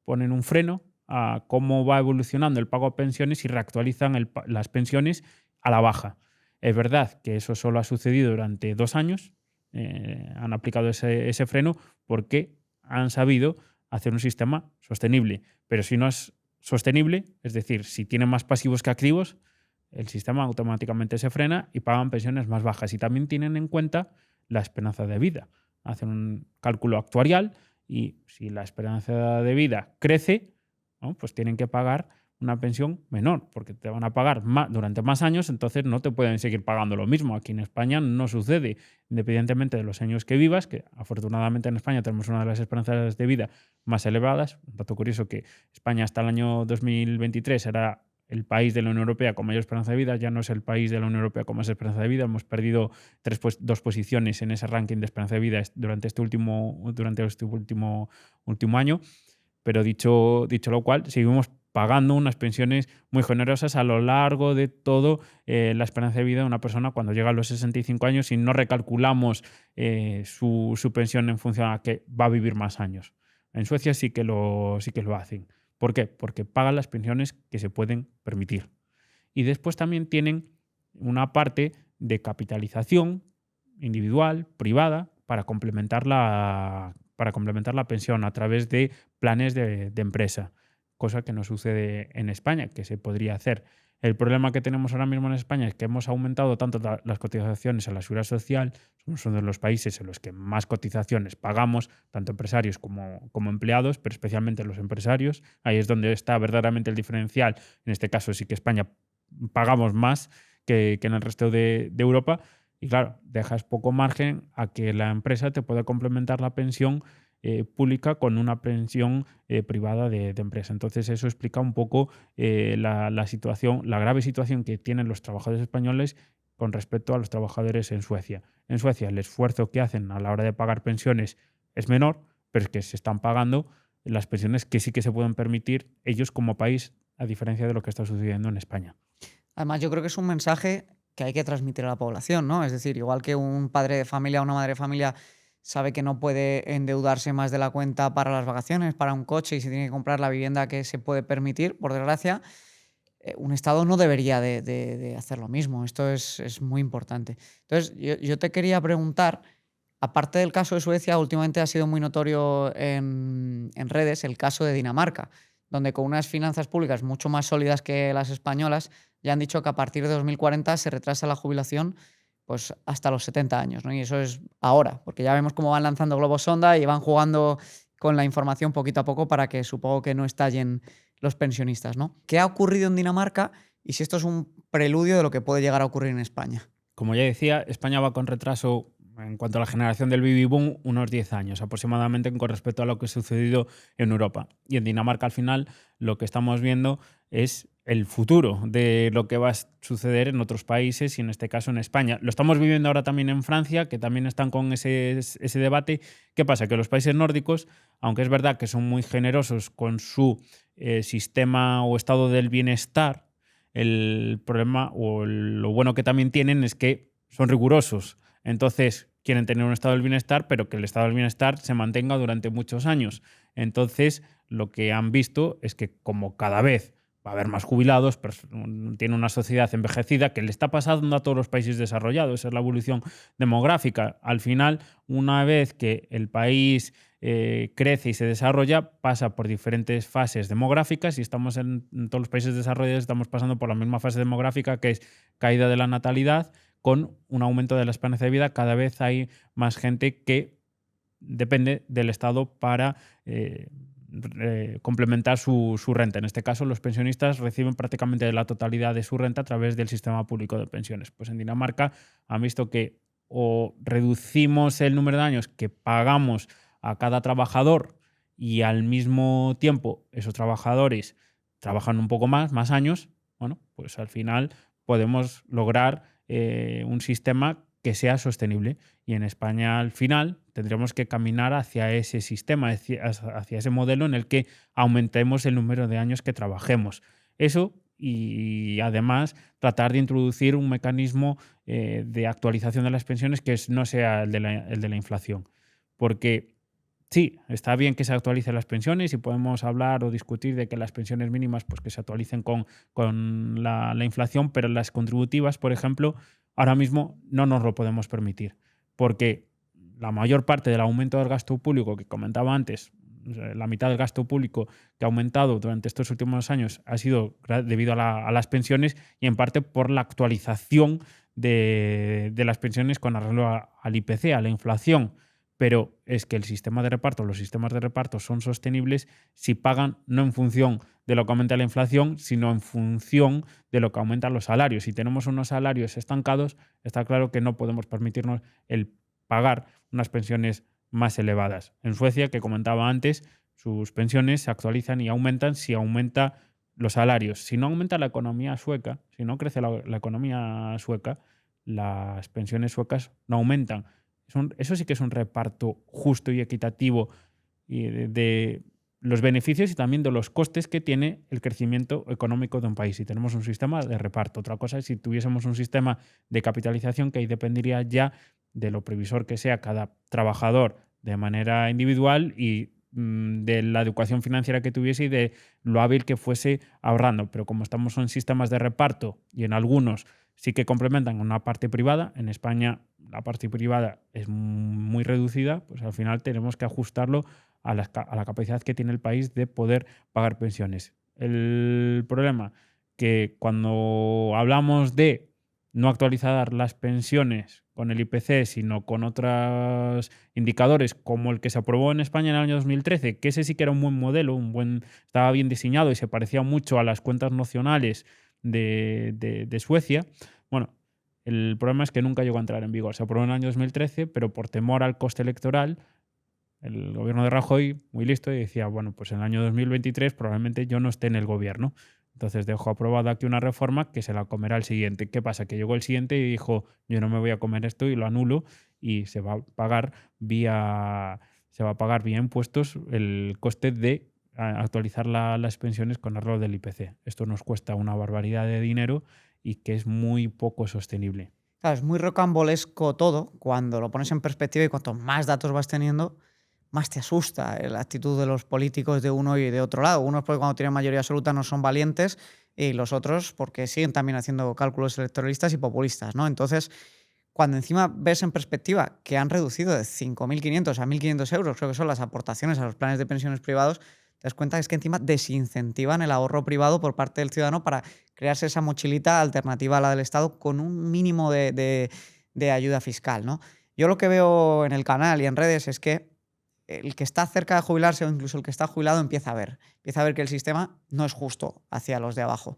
ponen un freno a cómo va evolucionando el pago de pensiones y reactualizan las pensiones a la baja. Es verdad que eso solo ha sucedido durante 2 años, han aplicado ese freno porque han sabido hacer un sistema sostenible. Pero si no es sostenible, es decir, si tiene más pasivos que activos, el sistema automáticamente se frena y pagan pensiones más bajas. Y también tienen en cuenta la esperanza de vida. Hacen un cálculo actuarial y si la esperanza de vida crece, ¿no?, pues tienen que pagar una pensión menor, porque te van a pagar durante más años, entonces no te pueden seguir pagando lo mismo. Aquí en España no sucede, independientemente de los años que vivas, que afortunadamente en España tenemos una de las esperanzas de vida más elevadas. Un dato curioso que España hasta el año 2023 era el país de la Unión Europea con mayor esperanza de vida, ya no es el país de la Unión Europea con más esperanza de vida. Hemos perdido 2 posiciones en ese ranking de esperanza de vida durante este último año. Pero dicho lo cual, seguimos pagando unas pensiones muy generosas a lo largo de todo la esperanza de vida de una persona cuando llega a los 65 años y no recalculamos su pensión en función a que va a vivir más años. En Suecia sí que lo hacen. ¿Por qué? Porque pagan las pensiones que se pueden permitir. Y después también tienen una parte de capitalización individual, privada, para complementar la pensión a través de planes de empresa, cosa que no sucede en España, que se podría hacer. El problema que tenemos ahora mismo en España es que hemos aumentado tanto las cotizaciones a la seguridad social, somos uno de los países en los que más cotizaciones pagamos, tanto empresarios como empleados, pero especialmente los empresarios. Ahí es donde está verdaderamente el diferencial. En este caso sí que España pagamos más que en el resto de Europa. Y claro, dejas poco margen a que la empresa te pueda complementar la pensión pública con una pensión privada de empresa. Entonces eso explica un poco la situación, la grave situación que tienen los trabajadores españoles con respecto a los trabajadores en Suecia. En Suecia el esfuerzo que hacen a la hora de pagar pensiones es menor, pero es que se están pagando las pensiones que sí que se pueden permitir ellos como país, a diferencia de lo que está sucediendo en España. Además, yo creo que es un mensaje que hay que transmitir a la población, ¿no? Es decir, igual que un padre de familia o una madre de familia sabe que no puede endeudarse más de la cuenta para las vacaciones, para un coche y se tiene que comprar la vivienda que se puede permitir, por desgracia, un Estado no debería de hacer lo mismo. Esto es muy importante. Entonces, yo te quería preguntar, aparte del caso de Suecia, últimamente ha sido muy notorio en redes el caso de Dinamarca, donde con unas finanzas públicas mucho más sólidas que las españolas, ya han dicho que a partir de 2040 se retrasa la jubilación pues hasta los 70 años, ¿no? Y eso es ahora, porque ya vemos cómo van lanzando globos sonda y van jugando con la información poquito a poco para que supongo que no estallen los pensionistas, ¿no? ¿Qué ha ocurrido en Dinamarca y si esto es un preludio de lo que puede llegar a ocurrir en España? Como ya decía, España va con retraso en cuanto a la generación del baby boom unos 10 años aproximadamente con respecto a lo que ha sucedido en Europa. Y en Dinamarca al final lo que estamos viendo es el futuro de lo que va a suceder en otros países y en este caso en España. Lo estamos viviendo ahora también en Francia, que también están con ese debate. ¿Qué pasa? Que los países nórdicos, aunque es verdad que son muy generosos con su sistema o estado del bienestar, el problema o lo bueno que también tienen es que son rigurosos. Entonces, quieren tener un estado del bienestar, pero que el estado del bienestar se mantenga durante muchos años. Entonces, lo que han visto es que como cada vez va a haber más jubilados, pero tiene una sociedad envejecida que le está pasando a todos los países desarrollados. Esa es la evolución demográfica. Al final, una vez que el país crece y se desarrolla, pasa por diferentes fases demográficas y estamos en todos los países desarrollados, estamos pasando por la misma fase demográfica que es caída de la natalidad, con un aumento de la esperanza de vida. Cada vez hay más gente que depende del Estado para complementar su renta. En este caso, los pensionistas reciben prácticamente la totalidad de su renta a través del sistema público de pensiones. Pues en Dinamarca han visto que o reducimos el número de años que pagamos a cada trabajador y al mismo tiempo esos trabajadores trabajan un poco más años, bueno, pues al final podemos lograr un sistema que sea sostenible. Y en España, al final, tendremos que caminar hacia ese sistema, hacia ese modelo en el que aumentemos el número de años que trabajemos. Eso y además tratar de introducir un mecanismo de actualización de las pensiones que no sea el de la inflación. Porque sí, está bien que se actualicen las pensiones y podemos hablar o discutir de que las pensiones mínimas pues, que se actualicen con la inflación, pero las contributivas, por ejemplo, ahora mismo no nos lo podemos permitir, porque la mayor parte del aumento del gasto público que comentaba antes, la mitad del gasto público que ha aumentado durante estos últimos años ha sido debido a las pensiones y en parte por la actualización de las pensiones con arreglo al IPC, a la inflación. Pero es que el sistema de reparto, los sistemas de reparto son sostenibles si pagan no en función de lo que aumenta la inflación, sino en función de lo que aumentan los salarios. Si tenemos unos salarios estancados, está claro que no podemos permitirnos el pagar unas pensiones más elevadas. En Suecia, que comentaba antes, sus pensiones se actualizan y aumentan si aumenta los salarios. Si no aumenta la economía sueca, si no crece la economía sueca, las pensiones suecas no aumentan. Eso sí que es un reparto justo y equitativo y de los beneficios y también de los costes que tiene el crecimiento económico de un país. Si tenemos un sistema de reparto. Otra cosa es si tuviésemos un sistema de capitalización que ahí dependería ya de lo previsor que sea cada trabajador de manera individual y de la educación financiera que tuviese y de lo hábil que fuese ahorrando. Pero como estamos en sistemas de reparto y en algunos sí que complementan una parte privada, en España la parte privada es muy reducida, pues al final tenemos que ajustarlo a la capacidad que tiene el país de poder pagar pensiones. El problema que cuando hablamos de no actualizar las pensiones con el IPC, sino con otros indicadores como el que se aprobó en España en el año 2013, que ese sí que era un buen modelo, estaba bien diseñado y se parecía mucho a las cuentas nacionales de Suecia. Bueno, el problema es que nunca llegó a entrar en vigor. Se aprobó en el año 2013, pero por temor al coste electoral, el gobierno de Rajoy, muy listo, y decía, bueno, pues en el año 2023 probablemente yo no esté en el gobierno. Entonces dejó aprobada aquí una reforma que se la comerá el siguiente. ¿Qué pasa? Que llegó el siguiente y dijo, yo no me voy a comer esto y lo anulo y se va a pagar vía impuestos el coste de actualizar las pensiones con arreglo del IPC. Esto nos cuesta una barbaridad de dinero y que es muy poco sostenible. Claro, es muy rocambolesco todo cuando lo pones en perspectiva y cuanto más datos vas teniendo, más te asusta la actitud de los políticos de uno y de otro lado. Unos porque cuando tienen mayoría absoluta no son valientes y los otros porque siguen también haciendo cálculos electoralistas y populistas, ¿no? Entonces, cuando encima ves en perspectiva que han reducido de 5.500 a 1.500 euros, creo que son las aportaciones a los planes de pensiones privados, te das cuenta que es que encima desincentivan el ahorro privado por parte del ciudadano para crearse esa mochilita alternativa a la del Estado con un mínimo de ayuda fiscal, ¿no? Yo lo que veo en el canal y en redes es que el que está cerca de jubilarse o incluso el que está jubilado empieza a ver que el sistema no es justo hacia los de abajo.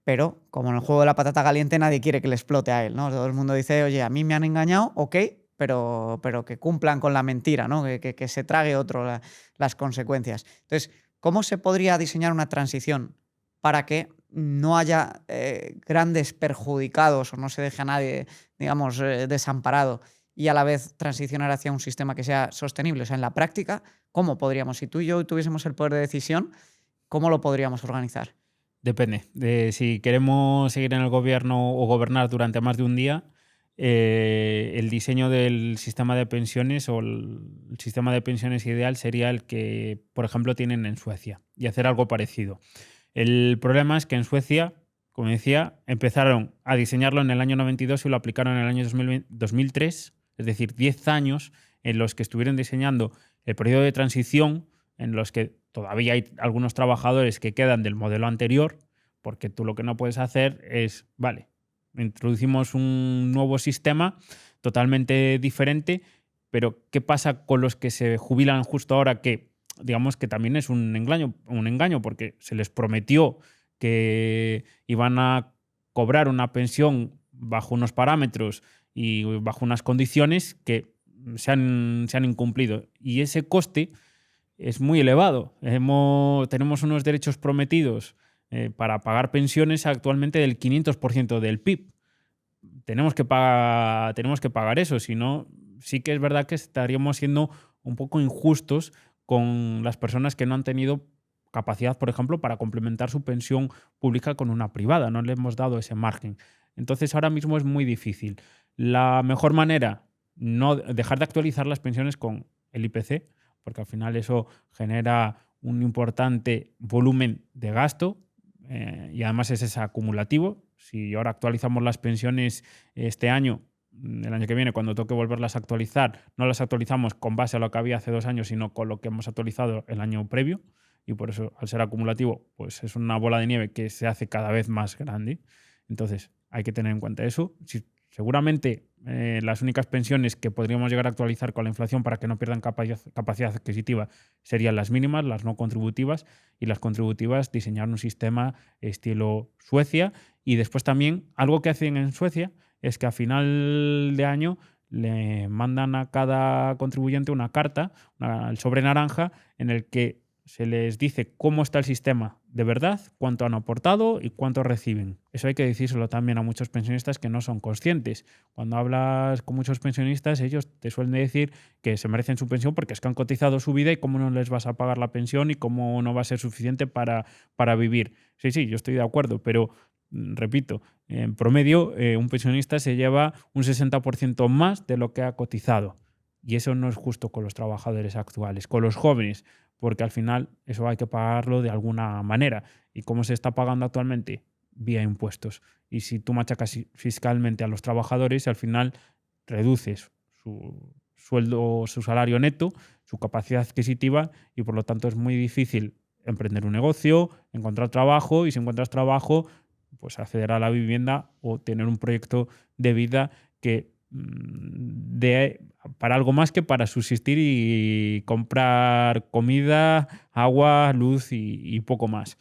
Pero, como en el juego de la patata caliente, nadie quiere que le explote a él, ¿no? Todo el mundo dice, oye, a mí me han engañado, ok, pero que cumplan con la mentira, ¿no? Que se trague otro las consecuencias. Entonces, ¿cómo se podría diseñar una transición para que no haya grandes perjudicados o no se deje a nadie, digamos, desamparado y a la vez transicionar hacia un sistema que sea sostenible? O sea, en la práctica, ¿cómo podríamos? Si tú y yo tuviésemos el poder de decisión, ¿cómo lo podríamos organizar? Depende. De si queremos seguir en el gobierno o gobernar durante más de un día, el diseño del sistema de pensiones o el sistema de pensiones ideal sería el que, por ejemplo, tienen en Suecia y hacer algo parecido. El problema es que en Suecia, como decía, empezaron a diseñarlo en el año 92 y lo aplicaron en el año 2003, es decir, 10 años en los que estuvieron diseñando el periodo de transición, en los que todavía hay algunos trabajadores que quedan del modelo anterior, porque tú lo que no puedes hacer es, vale, introducimos un nuevo sistema totalmente diferente, pero ¿qué pasa con los que se jubilan justo ahora que digamos que también es un engaño porque se les prometió que iban a cobrar una pensión bajo unos parámetros y bajo unas condiciones que se han incumplido? Y ese coste es muy elevado. Tenemos unos derechos prometidos para pagar pensiones actualmente del 500% del PIB. Tenemos que pagar eso, si no, sí que es verdad que estaríamos siendo un poco injustos con las personas que no han tenido capacidad, por ejemplo, para complementar su pensión pública con una privada. No le hemos dado ese margen. Entonces, ahora mismo es muy difícil. La mejor manera, no dejar de actualizar las pensiones con el IPC, porque al final eso genera un importante volumen de gasto y además es acumulativo. Si ahora actualizamos las pensiones este año, el año que viene, cuando toque volverlas a actualizar, no las actualizamos con base a lo que había hace 2 años, sino con lo que hemos actualizado el año previo. Y por eso, al ser acumulativo, pues es una bola de nieve que se hace cada vez más grande. Entonces, hay que tener en cuenta eso. Seguramente las únicas pensiones que podríamos llegar a actualizar con la inflación para que no pierdan capacidad adquisitiva serían las mínimas, las no contributivas, y las contributivas diseñar un sistema estilo Suecia. Y después también algo que hacen en Suecia es que a final de año le mandan a cada contribuyente una carta, el sobre naranja, en el que se les dice cómo está el sistema de verdad, cuánto han aportado y cuánto reciben. Eso hay que decírselo también a muchos pensionistas que no son conscientes. Cuando hablas con muchos pensionistas, ellos te suelen decir que se merecen su pensión porque es que han cotizado su vida y cómo no les vas a pagar la pensión y cómo no va a ser suficiente para vivir. Sí, yo estoy de acuerdo, pero repito, en promedio un pensionista se lleva un 60% más de lo que ha cotizado. Y eso no es justo con los trabajadores actuales, con los jóvenes, porque al final eso hay que pagarlo de alguna manera. ¿Y cómo se está pagando actualmente? Vía impuestos. Y si tú machacas fiscalmente a los trabajadores, al final reduces su sueldo, su salario neto, su capacidad adquisitiva, y por lo tanto es muy difícil emprender un negocio, encontrar trabajo, y si encuentras trabajo, pues acceder a la vivienda o tener un proyecto de vida que para algo más que para subsistir y comprar comida, agua, luz y poco más.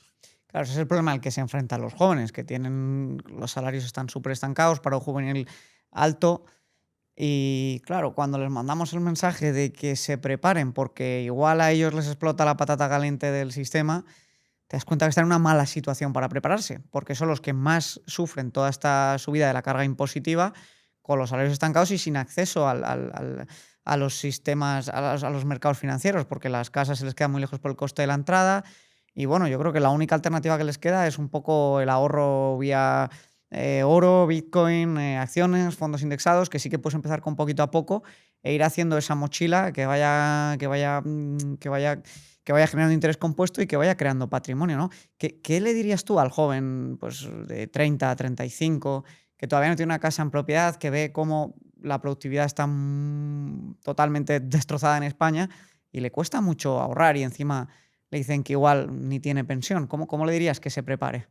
Claro, ese es el problema al que se enfrentan los jóvenes, que tienen los salarios están súper estancados, paro juvenil alto. Y claro, cuando les mandamos el mensaje de que se preparen porque igual a ellos les explota la patata caliente del sistema, te das cuenta que están en una mala situación para prepararse, porque son los que más sufren toda esta subida de la carga impositiva, con los salarios estancados y sin acceso a los sistemas, a los mercados financieros, porque las casas se les quedan muy lejos por el coste de la entrada. Y bueno, yo creo que la única alternativa que les queda es un poco el ahorro vía oro, Bitcoin, acciones, fondos indexados, que sí que puedes empezar con poquito a poco e ir haciendo esa mochila que vaya generando interés compuesto y que vaya creando patrimonio, ¿no? ¿Qué le dirías tú al joven, pues, de 30 a 35, que todavía no tiene una casa en propiedad, que ve cómo la productividad está totalmente destrozada en España y le cuesta mucho ahorrar y encima le dicen que igual ni tiene pensión? ¿Cómo le dirías que se prepare?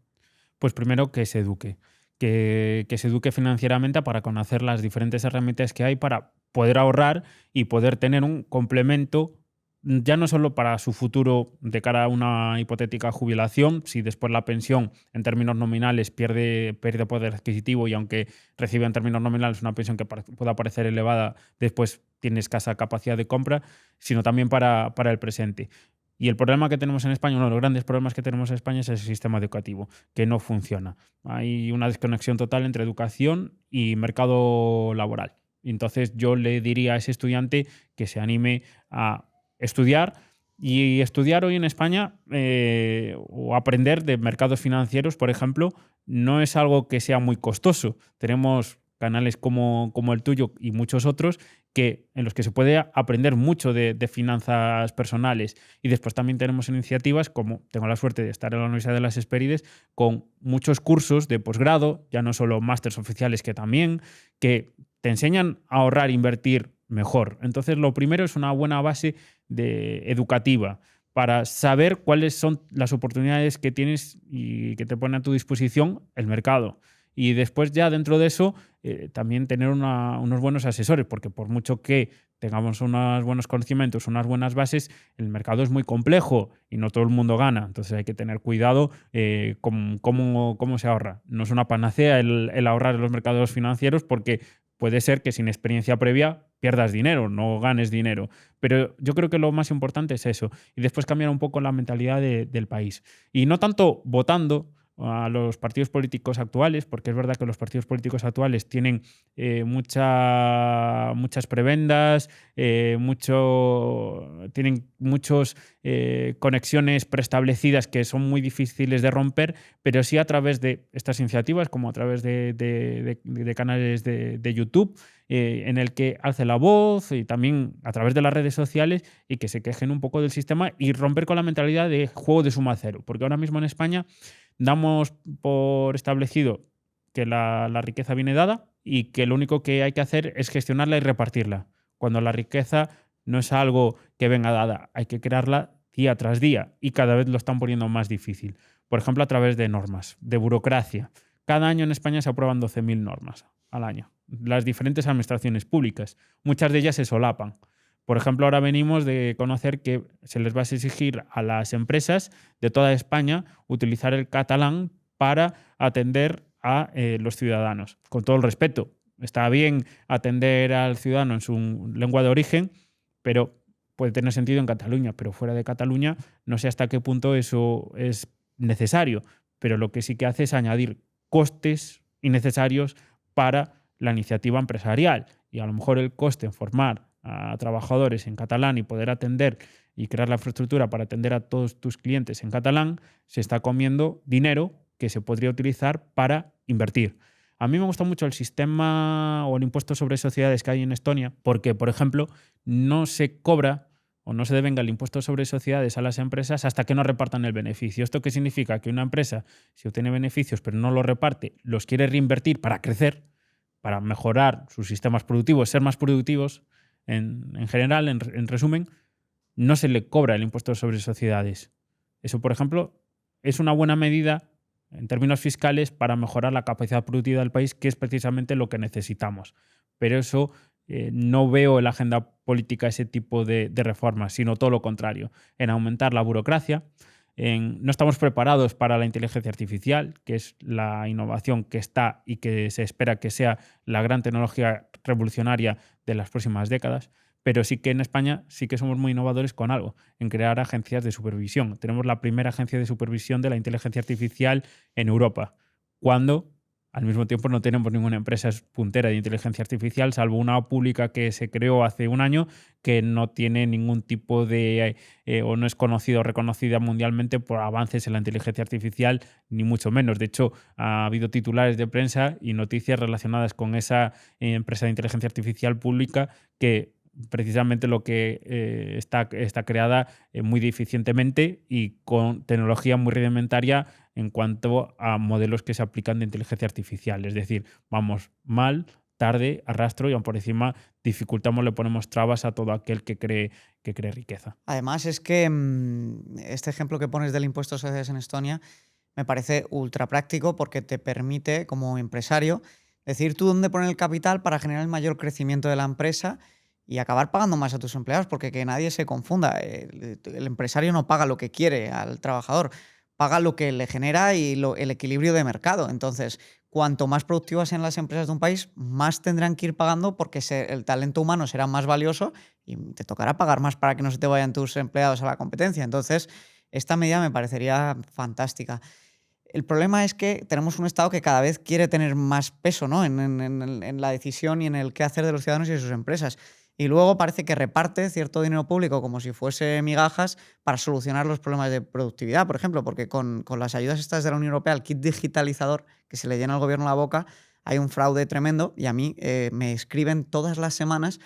Pues primero que se eduque, que se eduque financieramente para conocer las diferentes herramientas que hay para poder ahorrar y poder tener un complemento, ya no solo para su futuro de cara a una hipotética jubilación, si después la pensión en términos nominales pierde poder adquisitivo y aunque recibe en términos nominales una pensión que pueda parecer elevada, después tiene escasa capacidad de compra, sino también para el presente. Y el problema que tenemos en España, uno de los grandes problemas que tenemos en España es el sistema educativo, que no funciona. Hay una desconexión total entre educación y mercado laboral. Entonces yo le diría a ese estudiante que se anime a estudiar y estudiar hoy en España o aprender de mercados financieros, por ejemplo, no es algo que sea muy costoso. Tenemos canales como el tuyo y muchos otros en los que se puede aprender mucho de finanzas personales. Y después también tenemos iniciativas, como tengo la suerte de estar en la Universidad de las Hespérides, con muchos cursos de posgrado, ya no solo másters oficiales que te enseñan a ahorrar e invertir mejor. Entonces, lo primero es una buena base educativa para saber cuáles son las oportunidades que tienes y que te pone a tu disposición el mercado. Y después ya dentro de eso también tener unos buenos asesores, porque por mucho que tengamos unos buenos conocimientos, unas buenas bases, el mercado es muy complejo y no todo el mundo gana. Entonces hay que tener cuidado con cómo se ahorra. No es una panacea el ahorrar en los mercados financieros porque puede ser que sin experiencia previa pierdas dinero, no ganes dinero. Pero yo creo que lo más importante es eso. Y después cambiar un poco la mentalidad del país. Y no tanto votando a los partidos políticos actuales, porque es verdad que los partidos políticos actuales tienen muchas prebendas, tienen muchas conexiones preestablecidas que son muy difíciles de romper, pero sí a través de estas iniciativas, como a través de canales de YouTube, en el que alce la voz y también a través de las redes sociales y que se quejen un poco del sistema y romper con la mentalidad de juego de suma cero, porque ahora mismo en España damos por establecido que la riqueza viene dada y que lo único que hay que hacer es gestionarla y repartirla. Cuando la riqueza no es algo que venga dada, hay que crearla día tras día y cada vez lo están poniendo más difícil. Por ejemplo, a través de normas, de burocracia. Cada año en España se aprueban 12.000 normas al año. Las diferentes administraciones públicas. Muchas de ellas se solapan. Por ejemplo, ahora venimos de conocer que se les va a exigir a las empresas de toda España utilizar el catalán para atender a los ciudadanos. Con todo el respeto, está bien atender al ciudadano en su lengua de origen, pero puede tener sentido en Cataluña, pero fuera de Cataluña no sé hasta qué punto eso es necesario. Pero lo que sí que hace es añadir costes innecesarios para la iniciativa empresarial. Y a lo mejor el coste en formar a trabajadores en catalán y poder atender y crear la infraestructura para atender a todos tus clientes en catalán, se está comiendo dinero que se podría utilizar para invertir. A mí me gusta mucho el sistema o el impuesto sobre sociedades que hay en Estonia porque, por ejemplo, no se cobra o no se devenga el impuesto sobre sociedades a las empresas hasta que no repartan el beneficio. ¿Esto qué significa? Que una empresa, si obtiene beneficios pero no los reparte, los quiere reinvertir para crecer, para mejorar sus sistemas productivos, ser más productivos, en general, en resumen, no se le cobra el impuesto sobre sociedades. Eso, por ejemplo, es una buena medida en términos fiscales para mejorar la capacidad productiva del país, que es precisamente lo que necesitamos. Pero eso no veo en la agenda política ese tipo de reformas, sino todo lo contrario, en aumentar la burocracia. No estamos preparados para la inteligencia artificial, que es la innovación que está y que se espera que sea la gran tecnología revolucionaria de las próximas décadas, pero sí que en España sí que somos muy innovadores con algo, en crear agencias de supervisión. Tenemos la primera agencia de supervisión de la inteligencia artificial en Europa, cuando al mismo tiempo no tenemos ninguna empresa puntera de inteligencia artificial, salvo una pública que se creó hace un año, que no tiene ningún tipo de, o no es conocida o reconocida mundialmente por avances en la inteligencia artificial, ni mucho menos. De hecho, ha habido titulares de prensa y noticias relacionadas con esa empresa de inteligencia artificial pública que precisamente lo que está creada muy deficientemente y con tecnología muy rudimentaria en cuanto a modelos que se aplican de inteligencia artificial. Es decir, vamos mal, tarde, arrastro y aún por encima dificultamos, le ponemos trabas a todo aquel que cree riqueza. Además, es que este ejemplo que pones del impuesto de sociedades en Estonia me parece ultra práctico porque te permite, como empresario, decir tú dónde poner el capital para generar el mayor crecimiento de la empresa y acabar pagando más a tus empleados, porque que nadie se confunda. El empresario no paga lo que quiere al trabajador, paga lo que le genera y el equilibrio de mercado. Entonces, cuanto más productivas sean las empresas de un país, más tendrán que ir pagando porque el talento humano será más valioso y te tocará pagar más para que no se te vayan tus empleados a la competencia. Entonces, esta medida me parecería fantástica. El problema es que tenemos un Estado que cada vez quiere tener más peso, ¿no? en la decisión y en el qué hacer de los ciudadanos y de sus empresas. Y luego parece que reparte cierto dinero público como si fuese migajas para solucionar los problemas de productividad, por ejemplo, porque con las ayudas estas de la Unión Europea, el kit digitalizador que se le llena al gobierno la boca, hay un fraude tremendo y a mí me escriben todas las semanas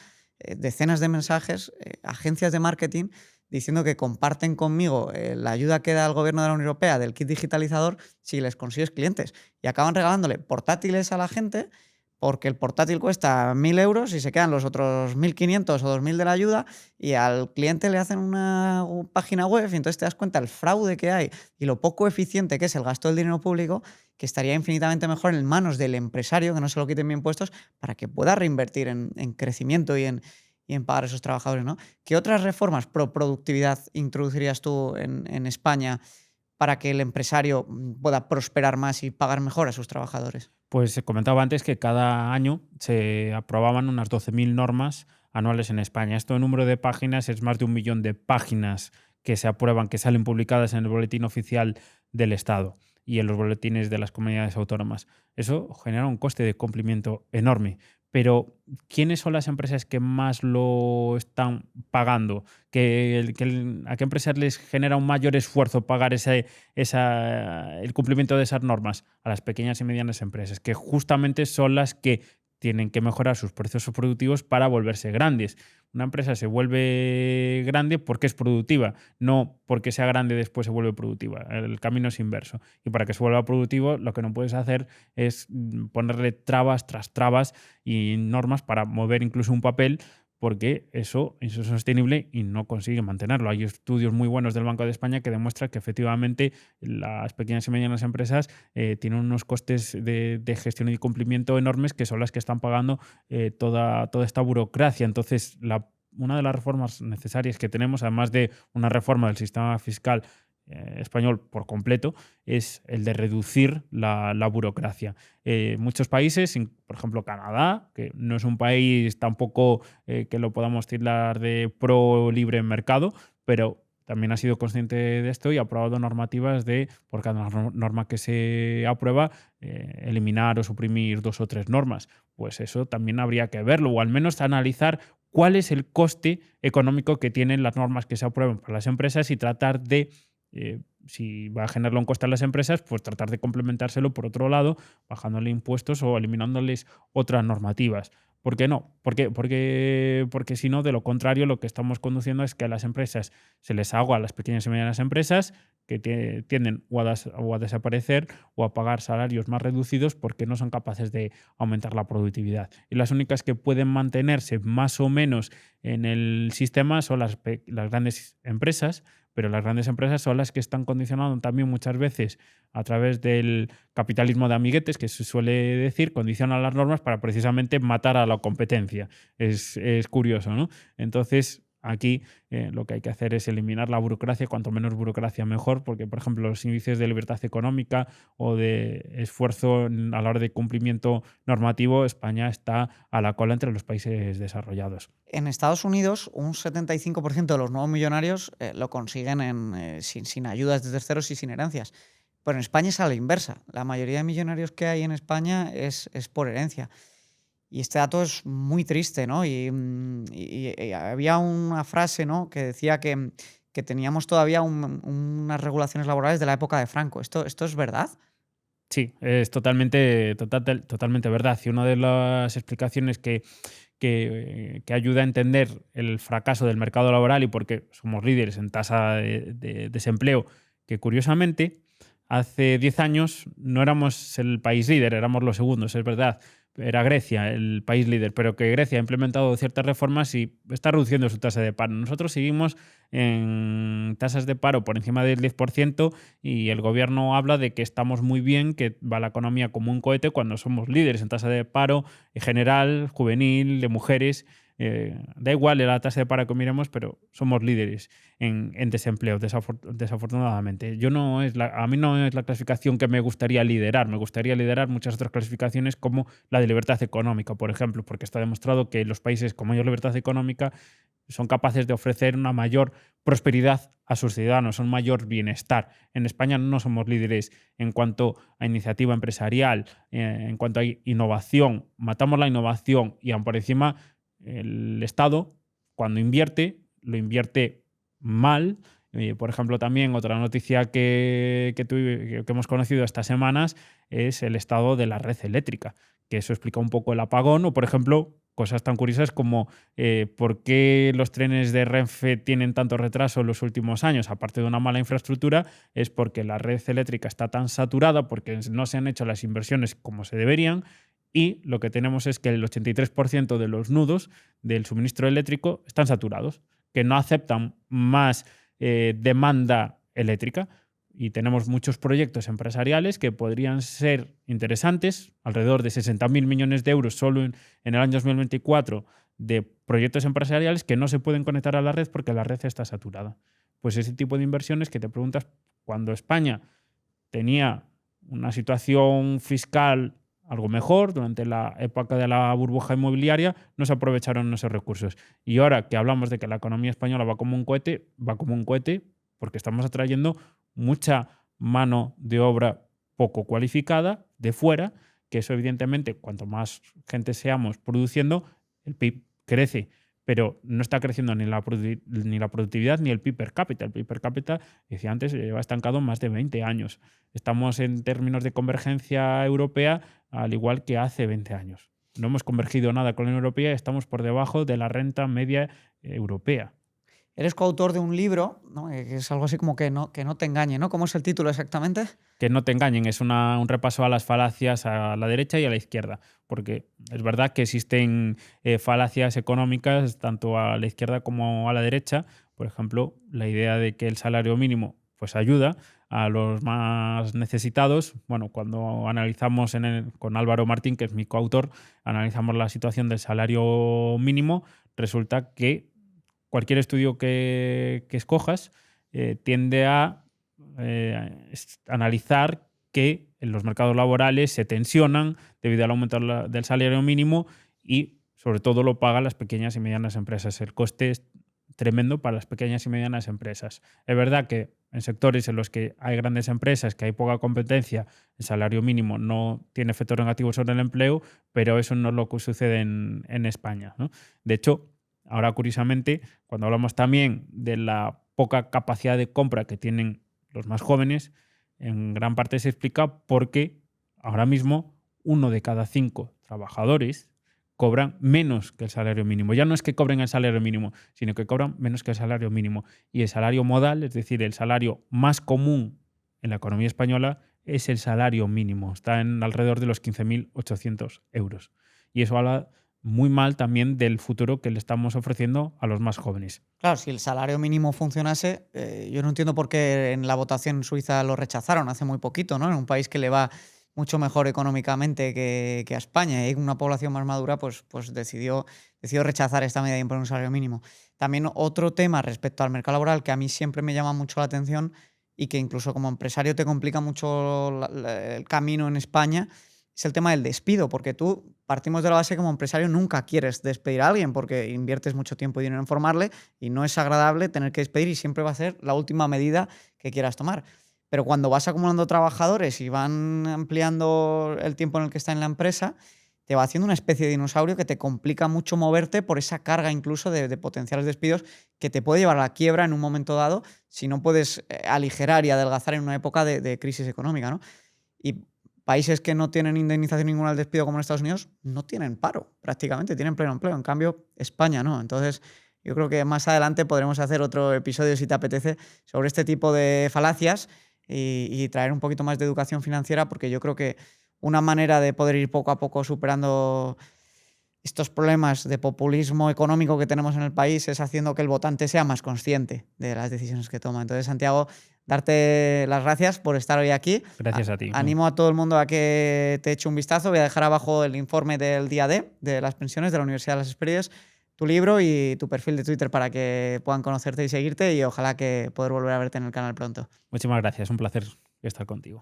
decenas de mensajes, agencias de marketing diciendo que comparten conmigo la ayuda que da el gobierno de la Unión Europea del kit digitalizador si les consigues clientes. Y acaban regalándole portátiles a la gente porque el portátil cuesta 1.000 euros y se quedan los otros 1.500 o 2.000 de la ayuda y al cliente le hacen una página web y entonces te das cuenta del fraude que hay y lo poco eficiente que es el gasto del dinero público, que estaría infinitamente mejor en manos del empresario, que no se lo quiten bien impuestos, para que pueda reinvertir en crecimiento y en pagar a esos trabajadores, ¿no? ¿Qué otras reformas pro productividad introducirías tú en España para que el empresario pueda prosperar más y pagar mejor a sus trabajadores? Pues comentaba antes que cada año se aprobaban unas 12.000 normas anuales en España. Esto en número de páginas es más de 1 millón de páginas que se aprueban, que salen publicadas en el boletín oficial del Estado y en los boletines de las comunidades autónomas. Eso genera un coste de cumplimiento enorme. Pero, ¿quiénes son las empresas que más lo están pagando? ¿A qué empresas les genera un mayor esfuerzo pagar el cumplimiento de esas normas? A las pequeñas y medianas empresas, que justamente son las que tienen que mejorar sus procesos productivos para volverse grandes. Una empresa se vuelve grande porque es productiva, no porque sea grande después se vuelve productiva. El camino es inverso. Y para que se vuelva productivo, lo que no puedes hacer es ponerle trabas tras trabas y normas para mover incluso un papel, porque eso es insostenible y no consigue mantenerlo. Hay estudios muy buenos del Banco de España que demuestran que efectivamente las pequeñas y medianas empresas tienen unos costes de gestión y cumplimiento enormes que son las que están pagando toda esta burocracia. Entonces, una de las reformas necesarias que tenemos, además de una reforma del sistema fiscal español por completo, es el de reducir la burocracia. Muchos países, por ejemplo Canadá, que no es un país tampoco que lo podamos tildar de pro libre mercado, pero también ha sido consciente de esto y ha aprobado normativas por cada norma que se aprueba, eliminar o suprimir 2 o 3 normas. Pues eso también habría que verlo, o al menos analizar cuál es el coste económico que tienen las normas que se aprueban para las empresas y tratar de si va a generarlo un coste a las empresas, pues tratar de complementárselo por otro lado, bajándole impuestos o eliminándoles otras normativas. ¿Por qué no? Porque si no, de lo contrario, lo que estamos conduciendo es que a las empresas se les ahoga, a las pequeñas y medianas empresas, que tienden o a desaparecer o a pagar salarios más reducidos porque no son capaces de aumentar la productividad. Y las únicas que pueden mantenerse más o menos en el sistema son las grandes empresas, pero las grandes empresas son las que están condicionando también muchas veces a través del capitalismo de amiguetes, que se suele decir, condicionan las normas para precisamente matar a la competencia. Es curioso, ¿no? Entonces, aquí lo que hay que hacer es eliminar la burocracia, cuanto menos burocracia mejor, porque, por ejemplo, los índices de libertad económica o de esfuerzo a la hora de cumplimiento normativo, España está a la cola entre los países desarrollados. En Estados Unidos, un 75% de los nuevos millonarios lo consiguen sin ayudas de terceros y sin herencias. Pero en España es a la inversa. La mayoría de millonarios que hay en España es por herencia. Y este dato es muy triste, ¿no? Y había una frase, ¿no?, que decía que teníamos todavía unas regulaciones laborales de la época de Franco. ¿Esto es verdad? Sí, es totalmente verdad. Y una de las explicaciones que ayuda a entender el fracaso del mercado laboral y por qué somos líderes en tasa de desempleo, que curiosamente hace 10 años no éramos el país líder, éramos los segundos, es verdad. Era Grecia el país líder, pero que Grecia ha implementado ciertas reformas y está reduciendo su tasa de paro. Nosotros seguimos en tasas de paro por encima del 10% y el gobierno habla de que estamos muy bien, que va la economía como un cohete cuando somos líderes en tasa de paro en general, juvenil, de mujeres. Da igual la tasa de paro que miremos, pero somos líderes en desempleo, desafortunadamente. A mí no es la clasificación que me gustaría liderar. Me gustaría liderar muchas otras clasificaciones como la de libertad económica, por ejemplo, porque está demostrado que los países con mayor libertad económica son capaces de ofrecer una mayor prosperidad a sus ciudadanos, un mayor bienestar. En España no somos líderes en cuanto a iniciativa empresarial, en cuanto a innovación. Matamos la innovación y aún por encima el Estado, cuando invierte, lo invierte mal. Por ejemplo, también otra noticia que hemos conocido estas semanas es el estado de la red eléctrica, que eso explica un poco el apagón o, por ejemplo, cosas tan curiosas como por qué los trenes de Renfe tienen tanto retraso en los últimos años, aparte de una mala infraestructura, es porque la red eléctrica está tan saturada, porque no se han hecho las inversiones como se deberían, y lo que tenemos es que el 83% de los nudos del suministro eléctrico están saturados, que no aceptan más demanda eléctrica. Y tenemos muchos proyectos empresariales que podrían ser interesantes, alrededor de 60.000 millones de euros solo en el año 2024 de proyectos empresariales que no se pueden conectar a la red porque la red está saturada. Pues ese tipo de inversiones que te preguntas, cuando España tenía una situación fiscal algo mejor, durante la época de la burbuja inmobiliaria, no se aprovecharon esos recursos. Y ahora que hablamos de que la economía española va como un cohete porque estamos atrayendo mucha mano de obra poco cualificada de fuera, que eso evidentemente, cuanto más gente seamos produciendo, el PIB crece, pero no está creciendo ni la productividad ni el PIB per cápita. El PIB per cápita, decía antes, lleva estancado más de 20 años. Estamos en términos de convergencia europea al igual que hace 20 años. No hemos convergido nada con la Unión Europea y estamos por debajo de la renta media europea. Eres coautor de un libro, ¿no?, que es algo así como que no te engañe, ¿no? ¿Cómo es el título exactamente? Que no te engañen, es un repaso a las falacias a la derecha y a la izquierda, porque es verdad que existen falacias económicas tanto a la izquierda como a la derecha. Por ejemplo, la idea de que el salario mínimo pues ayuda a los más necesitados. Bueno, cuando analizamos con Álvaro Martín, que es mi coautor, analizamos la situación del salario mínimo, resulta que cualquier estudio que escojas tiende a analizar que los mercados laborales se tensionan debido al aumento del salario mínimo y sobre todo lo pagan las pequeñas y medianas empresas. El coste es tremendo para las pequeñas y medianas empresas. Es verdad que en sectores en los que hay grandes empresas, que hay poca competencia, el salario mínimo no tiene efectos negativos sobre el empleo, pero eso no es lo que sucede en España, ¿no? De hecho, ahora curiosamente, cuando hablamos también de la poca capacidad de compra que tienen los más jóvenes, en gran parte se explica porque ahora mismo 1 de cada 5 trabajadores cobran menos que el salario mínimo. Ya no es que cobren el salario mínimo, sino que cobran menos que el salario mínimo. Y el salario modal, es decir, el salario más común en la economía española, es el salario mínimo. Está en alrededor de los 15.800 euros. Y eso habla muy mal también del futuro que le estamos ofreciendo a los más jóvenes. Claro, si el salario mínimo funcionase, yo no entiendo por qué en la votación en Suiza lo rechazaron hace muy poquito, ¿no? En un país que le va mucho mejor económicamente que a España, y una población más madura pues decidió rechazar esta medida de imponer un salario mínimo. También otro tema respecto al mercado laboral que a mí siempre me llama mucho la atención y que incluso como empresario te complica mucho el camino en España, es el tema del despido, porque tú partimos de la base que como empresario nunca quieres despedir a alguien porque inviertes mucho tiempo y dinero en formarle y no es agradable tener que despedir y siempre va a ser la última medida que quieras tomar. pero cuando vas acumulando trabajadores y van ampliando el tiempo en el que está en la empresa, te va haciendo una especie de dinosaurio que te complica mucho moverte por esa carga incluso de potenciales despidos que te puede llevar a la quiebra en un momento dado si no puedes aligerar y adelgazar en una época de crisis económica, ¿no? Y países que no tienen indemnización ninguna al despido, como en Estados Unidos, no tienen paro prácticamente, tienen pleno empleo. En cambio, España no. Entonces, yo creo que más adelante podremos hacer otro episodio, si te apetece, sobre este tipo de falacias y traer un poquito más de educación financiera, porque yo creo que una manera de poder ir poco a poco superando estos problemas de populismo económico que tenemos en el país es haciendo que el votante sea más consciente de las decisiones que toma. Entonces, Santiago, darte las gracias por estar hoy aquí. Gracias a ti. Animo a todo el mundo a que te eche un vistazo. Voy a dejar abajo el informe del día D de las pensiones de la Universidad de las Hespérides, tu libro y tu perfil de Twitter para que puedan conocerte y seguirte, y ojalá que poder volver a verte en el canal pronto. Muchísimas gracias, un placer estar contigo.